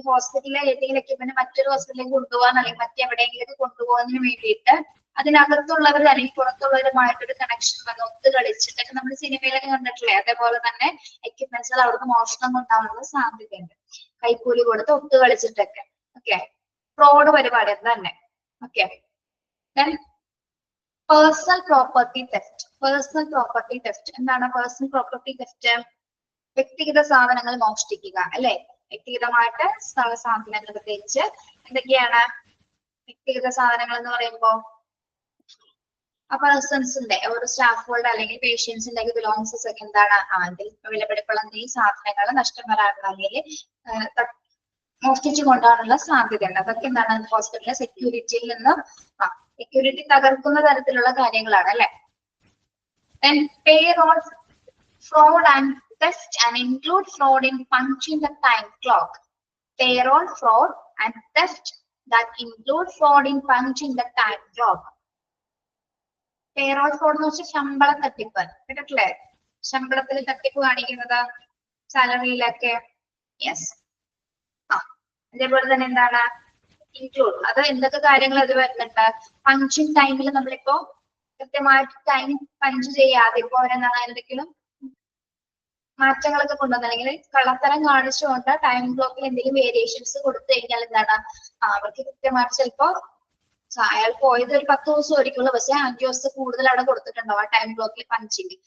ഹോസ്പിറ്റലിലെ ഏതെങ്കിലും എക്യുപ്മെന്റ് മറ്റൊരു ഹോസ്പിറ്റലിലേക്ക് കൊണ്ടുപോകാൻ അല്ലെങ്കിൽ മറ്റെവിടെയെങ്കിലും കൊണ്ടുപോകാൻ വേണ്ടിയിട്ട് അതിനകത്തുള്ളവർ അല്ലെങ്കിൽ പുറത്തുള്ളവരുമായിട്ടൊരു കണക്ഷൻ വന്ന് ഒത്തു കളിച്ചിട്ടൊക്കെ നമ്മൾ സിനിമയിലൊക്കെ കണ്ടിട്ടില്ലേ? അതേപോലെ തന്നെ എക്യുപ്മെന്റ്സുകൾ അവിടുന്ന് മോഷണം കൊണ്ടാവാനുള്ള സാധ്യതയുണ്ട്, കൈക്കൂലി കൊടുത്ത് ഒത്തു കളിച്ചിട്ടൊക്കെ. ഓക്കെ, ഫ്രോഡ് പരിപാടി തന്നെ. Okay, personal property theft. Personal property theft എന്താണ്? പേഴ്സണൽ പ്രോപ്പർട്ടി തെഫ്റ്റ് വ്യക്തിഗത സാധനങ്ങൾ മോഷ്ടിക്കുക അല്ലെ? വ്യക്തിഗതമായിട്ട് സാധനങ്ങൾ പ്രത്യേകിച്ച് എന്തൊക്കെയാണ് വ്യക്തിഗത സാധനങ്ങൾ എന്ന് പറയുമ്പോ? ആ പേഴ്സൺസിന്റെ ഒരു സ്റ്റാഫുകളുടെ അല്ലെങ്കിൽ പേഷ്യൻസിന്റെ ബിലോങ്സസ് ഒക്കെ എന്താണ്, വിലപിടിപ്പുള്ള എന്തെങ്കിലും സാധനങ്ങൾ നഷ്ടം വരാനുള്ള അല്ലെങ്കിൽ മോഷ്ടിച്ചു കൊണ്ടുപോകാനുള്ള സാധ്യതയുണ്ട്. അതൊക്കെ എന്താണ്, ഹോസ്പിറ്റലിലെ സെക്യൂരിറ്റിയിൽ നിന്ന് സെക്യൂരിറ്റി തകർക്കുന്ന തരത്തിലുള്ള കാര്യങ്ങളാണ് അല്ലെ? Payroll fraud and theft and include fraud in punching the time clock. Payroll fraud and theft that include fraud in punching the time clock. Payroll fraud എന്ന് വെച്ചാൽ ശമ്പള തട്ടിപ്പ് കേട്ടിട്ടില്ലേ? ശമ്പളത്തിൽ തട്ടിപ്പ് കാണിക്കുന്നത്, സാലറിയിലൊക്കെ. യെസ്, അതേപോലെ തന്നെ എന്താണ് ഇൻക്ലൂഡ്, അത് എന്തൊക്കെ കാര്യങ്ങൾ അത് വരുന്നുണ്ട്? പഞ്ചിങ് ടൈമിൽ നമ്മളിപ്പോ കൃത്യമായിട്ട് ടൈം പഞ്ച് ചെയ്യാതെ ഇപ്പോ എന്താണ് എന്തെങ്കിലും മാറ്റങ്ങളൊക്കെ കൊണ്ടുവന്ന് അല്ലെങ്കിൽ കള്ളത്തരം കാണിച്ചുകൊണ്ട് ടൈം ബ്ലോക്കിൽ എന്തെങ്കിലും വേരിയേഷൻസ് കൊടുത്തു കഴിഞ്ഞാൽ എന്താണ്, അവർക്ക് കൃത്യമായിട്ട് ചിലപ്പോ അയാൾ പോയത് ഒരു 10 ദിവസം ഒരിക്കലുള്ളൂ, പക്ഷെ 5 ദിവസം കൂടുതൽ അവിടെ കൊടുത്തിട്ടുണ്ടാവും ആ ടൈം ബ്ലോക്കിൽ പഞ്ചിങ്.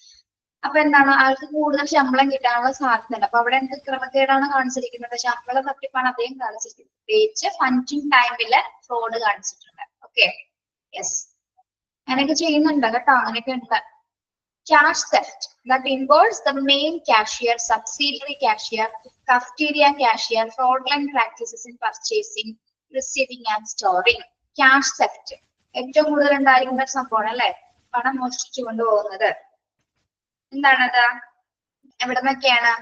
അപ്പൊ എന്താണ്, ആൾക്ക് കൂടുതൽ ശമ്പളം കിട്ടാനുള്ള സാധ്യതയുണ്ട്. അപ്പൊ അവിടെ എന്ത് ക്രമക്കേടാണ് കാണിച്ചിരിക്കുന്നത്? ശമ്പളം തട്ടിപ്പാണ് അദ്ദേഹം കാണിച്ചിരിക്കുന്നത്. പ്രത്യേകിച്ച് പഞ്ചിങ് ടൈമില് ഫ്രോഡ് കാണിച്ചിട്ടുണ്ട്. ഓക്കെ, യെസ്, അങ്ങനെയൊക്കെ ചെയ്യുന്നുണ്ട് കേട്ടോ, അങ്ങനെയൊക്കെ ഉണ്ട്. Cash theft that involves the main cashier, subsidiary cashier, cafeteria cashier, fraudulent practices in purchasing, receiving and storing. Cash theft ഏറ്റവും കൂടുതൽ ഉണ്ടായിരിക്കുന്ന സംഭവമാണ് അല്ലെ? പണം മോഷ്ടിച്ചു കൊണ്ടുപോകുന്നത്. എന്താണത്? എവിടെ നിന്നൊക്കെയാണ്?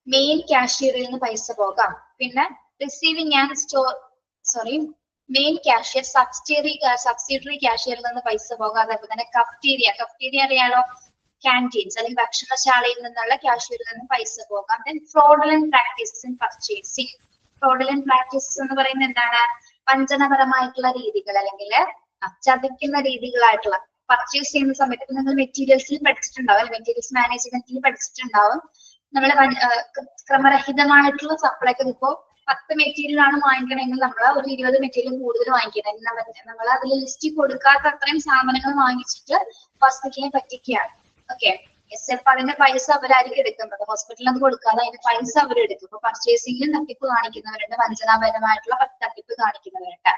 മെയിൻ കാഷ്യറിൽ നിന്ന് പൈസ പോകാം. പിന്നെ receiving and main cashier, subsidiary കാഷ്യറിൽ നിന്ന് പൈസ പോകാം. അതേപോലെ തന്നെ കഫ്റ്റീരിയ അറിയാലോ, ക്യാൻറ്റീൻസ് അല്ലെങ്കിൽ ഭക്ഷണശാലയിൽ നിന്നുള്ള കാഷ്യറിൽ നിന്ന് പൈസ പോകാം. Then fraudulent practices in purchasing. Fraudulent practices എന്ന് പറയുന്നത് എന്താണ്? വഞ്ചനപരമായിട്ടുള്ള രീതികൾ അല്ലെങ്കിൽ ചതിക്കുന്ന രീതികളായിട്ടുള്ള പർച്ചേസ് ചെയ്യുന്ന സമയത്ത് നിങ്ങൾ മെറ്റീരിയൽസിൽ പഠിച്ചിട്ടുണ്ടാവും അല്ലെ? മെറ്റീരിയൽസ് മാനേജ്മെന്റിൽ പഠിച്ചിട്ടുണ്ടാവും. നമ്മൾ ക്രമരഹിതമായിട്ടുള്ള സപ്ലൈക്ക് ഇപ്പോ 10 മെറ്റീരിയൽ ആണ് വാങ്ങിക്കണമെങ്കിൽ നമ്മൾ ഒരു 20 മെറ്റീരിയൽ കൂടുതൽ വാങ്ങിക്കുന്നത്. നമ്മൾ അതിൽ ലിസ്റ്റിൽ കൊടുക്കാത്ത അത്രയും സാധനങ്ങൾ വാങ്ങിച്ചിട്ട് ഹോസ്പിറ്റലിനെ പറ്റിക്കുകയാണ്. ഓക്കെ, ചിലപ്പോ അതിന്റെ പൈസ അവരായിരിക്കും എടുക്കുന്നത്, ഹോസ്പിറ്റലിൽ അത് കൊടുക്കാതെ അതിന്റെ പൈസ അവരെടുക്കും. ഇപ്പൊ പർച്ചേസിംഗിൽ തട്ടിപ്പ് കാണിക്കുന്നവരുണ്ട്, വഞ്ചനാപരമായിട്ടുള്ള തട്ടിപ്പ് കാണിക്കുന്നവരുണ്ട്.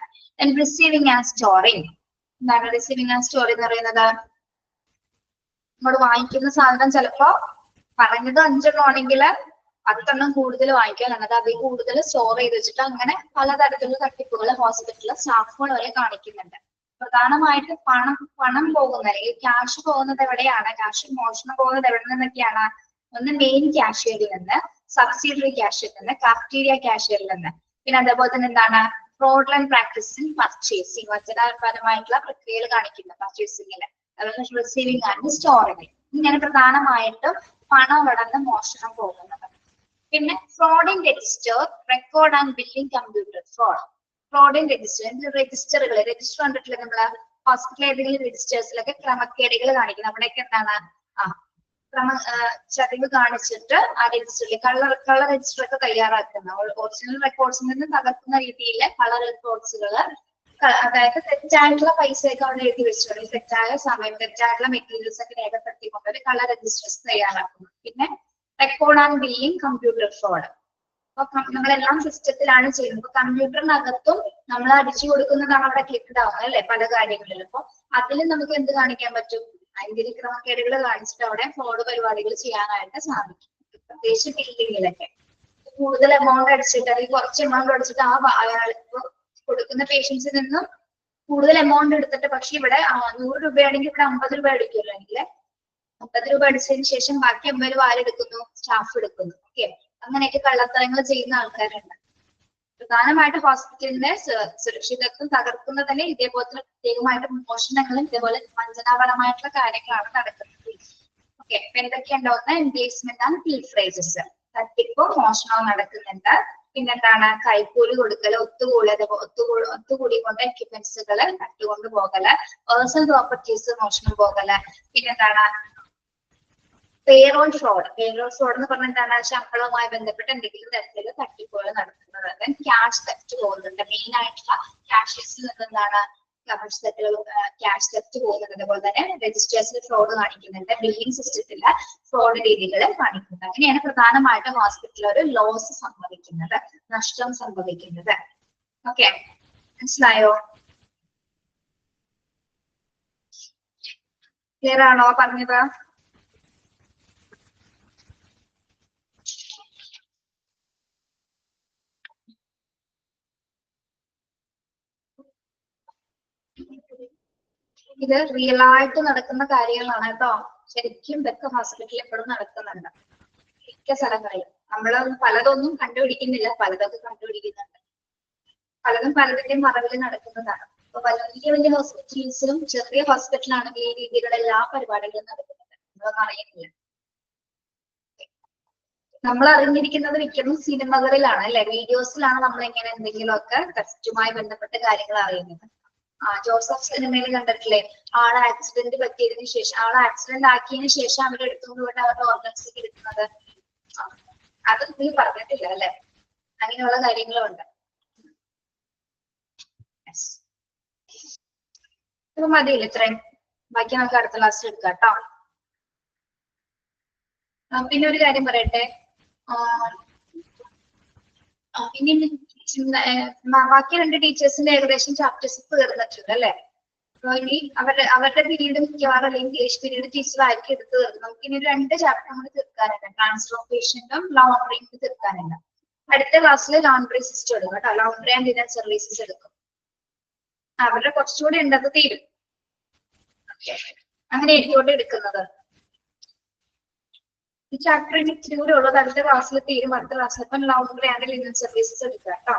Receiving and storing. എന്താണ് റിസീവിംഗ് ആൻഡ് സ്റ്റോറിംഗ് എന്ന് പറയുന്നത്? നമ്മൾ വാങ്ങിക്കുന്ന സാധനം ചിലപ്പോ പറഞ്ഞത് 5 ആണെങ്കിൽ 10 കൂടുതൽ വാങ്ങിക്കാൻ, എന്നിട്ട് അതിൽ കൂടുതൽ സ്റ്റോർ ചെയ്ത് വെച്ചിട്ട് അങ്ങനെ പലതരത്തിലുള്ള തട്ടിപ്പുകൾ ഹോസ്പിറ്റലിലെ സ്റ്റാഫുകൾ വരെ കാണിക്കുന്നുണ്ട്. പ്രധാനമായിട്ട് പണം പോകുന്നത്, ഈ ക്യാഷ് പോകുന്നത് എവിടെയാണ്? ക്യാഷ് മോഷണം പോകുന്നത് എവിടെ നിന്നൊക്കെയാണ്? ഒന്ന് മെയിൻ ക്യാഷ്യറിൽ നിന്ന്, സബ്സിഡറി ക്യാഷ്യറിൽ നിന്ന്, കാഫ്റ്റീരിയ ക്യാഷ്യറിൽ നിന്ന്. പിന്നെ അതേപോലെ തന്നെ എന്താണ്? ഫ്രോഡ്ലന്റ് പ്രാക്ടീസിങ് പർച്ചേസിങ്, വഞ്ചനാപരമായിട്ടുള്ള പ്രക്രിയകൾ കാണിക്കുന്ന പർച്ചേസിംഗില്. അതുപോലെ റിസീവിംഗ് ആൻഡ് സ്റ്റോറിംഗ്. ഇങ്ങനെ പ്രധാനമായിട്ടും പണം കടന്ന് മോഷണം പോകുന്നത്. പിന്നെ frauding register, record and billing computer fraud. Frauding രജിസ്റ്ററുകൾ, രജിസ്റ്റർ കണ്ടിട്ടില്ല നമ്മള് ഹോസ്പിറ്റൽ ഏതെങ്കിലും രജിസ്റ്റേഴ്സിലൊക്കെ ക്രമക്കേടുകൾ കാണിക്കുന്നത്. അവിടെയൊക്കെ എന്താണ് ചതിവ് കാണിച്ചിട്ട് ആ രജിസ്റ്ററിൽ കളർ രജിസ്റ്റർ ഒക്കെ തയ്യാറാക്കുന്ന, ഒറിജിനൽ റെക്കോർഡ്സിൽ നിന്ന് തകർക്കുന്ന രീതിയിലെ കളർ റെക്കോർഡ്സുകൾ, അതായത് തെറ്റായിട്ടുള്ള പൈസയൊക്കെ അവിടെ എഴുതി വെച്ചിട്ടുണ്ട്, തെറ്റായ സമയം, തെറ്റായിട്ടുള്ള മെറ്റീരിയൽസ് ഒക്കെ രേഖപ്പെടുത്തിക്കൊണ്ട് ഒരു കളർ രജിസ്റ്റേഴ്സ് തയ്യാറാക്കുന്നു. പിന്നെ record and billing computer fraud. അപ്പൊ നമ്മളെല്ലാം സിസ്റ്റത്തിലാണ് ചെയ്യുന്നത്. ഇപ്പൊ കമ്പ്യൂട്ടറിനകത്തും നമ്മൾ അടിച്ചു കൊടുക്കുന്നതാണ് അവിടെ ക്ലിക്ക്ഡ് ആവുന്നത് അല്ലെ, പല കാര്യങ്ങളിലും. അപ്പൊ അതിൽ നമുക്ക് എന്ത് കാണിക്കാൻ പറ്റും? അതിന്റെ ക്രമക്കേടുകൾ കാണിച്ചിട്ട് അവിടെ ഫ്രോഡ് പരിപാടികൾ ചെയ്യാനായിട്ട് സാധിക്കും. പ്രത്യേകിച്ച് ബില്ലിങ്ങിലൊക്കെ കൂടുതൽ എമൗണ്ട് അടിച്ചിട്ട് അല്ലെങ്കിൽ കുറച്ച് എമൗണ്ട് അടിച്ചിട്ട് അയാൾക്ക് കൊടുക്കുന്ന പേഷ്യൻസിൽ നിന്നും കൂടുതൽ എമൗണ്ട് എടുത്തിട്ട്, പക്ഷെ ഇവിടെ 100 രൂപയാണെങ്കിൽ ഇവിടെ 50 രൂപ എടുക്കുമല്ലോ, അല്ലെങ്കിൽ 50 രൂപ അടിച്ചതിന് ശേഷം ബാക്കി 50 രൂപ ആരെടുക്കുന്നു? സ്റ്റാഫ് എടുക്കുന്നു. ഓക്കെ, അങ്ങനെയൊക്കെ കള്ളത്തരങ്ങൾ ചെയ്യുന്ന ആൾക്കാരുണ്ട്. പ്രധാനമായിട്ട് ഹോസ്പിറ്റലിന്റെ സുരക്ഷിതത്വം തകർക്കുന്ന തന്നെ ഇതേപോലത്തെ പ്രത്യേകമായിട്ട് മോഷണങ്ങളും ഇതേപോലെ വഞ്ചനാപരമായിട്ടുള്ള കാര്യങ്ങളാണ് നടക്കുന്നത്. ഓക്കെ, അപ്പൊ എന്തൊക്കെയുണ്ടാവുന്ന എംപ്ലേസ്മെന്റ് ആൻഡ് പീൽഫ്രേജസ്, തട്ടിപ്പോ മോഷണവും നടക്കുന്നുണ്ട്. പിന്നെന്താണ്? കൈക്കൂലി കൊടുക്കല്, ഒത്തുകൂടി കൊണ്ട് എക്യുപ്മെന്റ്സുകള് കട്ടുകൊണ്ട് പോകല്, പേഴ്സണൽ പ്രോപ്പർട്ടീസ് മോഷണം പോകല്. പിന്നെന്താണ്? Payroll fraud. പേറോൾ ഫ്രോഡ് എന്ന് പറഞ്ഞാൽ എന്താണ്? ശമ്പളവുമായി ബന്ധപ്പെട്ട് എന്തെങ്കിലും തരത്തില് തട്ടിപ്പുകൾ നടത്തുന്നത്. ക്യാഷ് തെറ്റ് പോകുന്നുണ്ട്, മെയിൻ ആയിട്ടുള്ള ക്യാഷസിൽ നിന്ന് എന്താണ്? ക്യാഷ് തെറ്റ് പോകുന്നുണ്ട്. അതുപോലെ തന്നെ രജിസ്റ്റേഴ്സിൽ ഫ്രോഡ് കാണിക്കുന്നുണ്ട്, ബില്ലിംഗ് സിസ്റ്റത്തില് ഫ്രോഡ് രീതികൾ കാണിക്കുന്നുണ്ട്. അങ്ങനെയാണ് പ്രധാനമായിട്ടും ഹോസ്പിറ്റലിൽ ഒരു ലോസ് സംഭവിക്കുന്നത്, നഷ്ടം സംഭവിക്കുന്നത്. ഓക്കെ, മനസ്സിലായോ? ക്ലിയർ ആണോ പറഞ്ഞത്? ഇത് റിയൽ ആയിട്ട് നടക്കുന്ന കാര്യങ്ങളാണ് കേട്ടോ. ശരിക്കും ഇതൊക്കെ ഹോസ്പിറ്റലിൽ എപ്പോഴും നടക്കുന്നുണ്ട്, മിക്ക സ്ഥലങ്ങളിലും. നമ്മൾ പലതൊന്നും കണ്ടുപിടിക്കുന്നില്ല, പലതൊക്കെ കണ്ടുപിടിക്കുന്നുണ്ട്. പലതും പലതിന്റെ മറവിൽ നടക്കുന്നതാണ്. അപ്പൊ വലിയ വലിയ ഹോസ്പിറ്റൽസിലും ചെറിയ ഹോസ്പിറ്റലാണെങ്കിൽ ഈ രീതിയിലുള്ള എല്ലാ പരിപാടികളും നടക്കുന്നുണ്ട്, നമ്മളൊന്നും അറിയുന്നില്ല. നമ്മൾ അറിഞ്ഞിരിക്കുന്നത് മിക്കതും സിനിമകളിലാണ് അല്ലെ, വീഡിയോസിലാണ് നമ്മൾ ഇങ്ങനെ എന്തെങ്കിലുമൊക്കെ ടെസ്റ്റുമായി ബന്ധപ്പെട്ട കാര്യങ്ങൾ അറിയുന്നത്. ജോസഫ് സിനിമയിൽ കണ്ടിട്ടില്ലേ, ആളെ ആക്സിഡന്റ് പറ്റിയതിനു ശേഷം, ആളെ ആക്സിഡന്റ് ആക്കിയതിനു ശേഷം അവരുടെ എടുത്തുകൊണ്ട് പോയിട്ട് അവരുടെ ഓർഗൻസിലേക്ക് എടുക്കുന്നത്. അത് നീ പറഞ്ഞിട്ടില്ല അല്ലെ, അങ്ങനെയുള്ള കാര്യങ്ങളും ഉണ്ട്. ഇപ്പൊ മതിയില്ല ഇത്രയും, ബാക്കി നമുക്ക് അടുത്ത ക്ലാസ്സിൽ എടുക്കാം കേട്ടോ. പിന്നെ ഒരു കാര്യം പറയട്ടെ, പിന്നെ ബാക്കി 2 ടീച്ചേഴ്സിന്റെ ഏകദേശം ചാപ്റ്റേഴ്സ് തീർന്നിട്ടുണ്ട് അല്ലെ. അപ്പൊ ഇനി അവരുടെ പീരീഡ് മിക്കവാറും അല്ലെങ്കിൽ ഇംഗ്ലീഷ് പീരീഡ് ടീച്ചർ ആയിരിക്കും എടുത്ത് തീർക്കും. നമുക്ക് ഇനി 2 ചാപ്റ്റർ നമ്മൾ തീർക്കാനുണ്ട്, ട്രാൻസ്ഫോർമേഷനും ലൗണ്ടറിയും തീർക്കാനുണ്ട്. അടുത്ത ക്ലാസ്സിൽ ലൗണ്ടറി സിസ്റ്റം എടുക്കും കേട്ടോ, ലൗണ്ടറി ആൻഡ് ഡിന്നർ സർവീസസ് എടുക്കും. അവരുടെ കുറച്ചുകൂടി ഉണ്ട്, അത് തീരും. അങ്ങനെ ആയിരിക്കോട്ടെ എടുക്കുന്നത്. ഈ ചാപ്റ്ററിന് ഇച്ചിരി കൂടെ ഉള്ളത് അടുത്ത ക്ലാസ്സിൽ തീരും. അടുത്ത ക്ലാസ്സിൽ ഇപ്പം ലൗണ്ടറി ആൻഡ് ഡിന്നർ സർവീസസ് എടുക്കാം കേട്ടോ.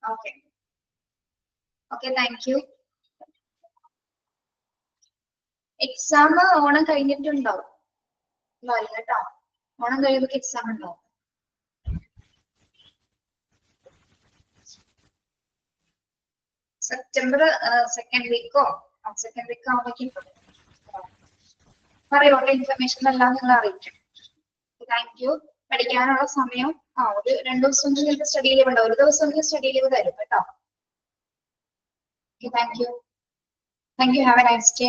Okay okay, thank you. Exam Onam കഴിഞ്ഞിട്ടുണ്ടാവും കേട്ടോ, ഓണം കഴിയുമ്പോൾ എക്സാം ഉണ്ടാവും. സെപ്റ്റംബർ സെക്കൻഡ് വീക്കോ ആവുമ്പോഴേക്കും പറയോട്ടെ, ഇൻഫർമേഷൻ എല്ലാം നിങ്ങൾ അറിയിക്കും. Thank you. പഠിക്കാനുള്ള സമയം ഒരു 2 ദിവസം നിങ്ങൾക്ക് സ്റ്റഡി ലീവ് ഉണ്ടാവും. ഒരു ദിവസം സ്റ്റഡി ലീവ് തരും കേട്ടോ. Thank you. Have A nice day.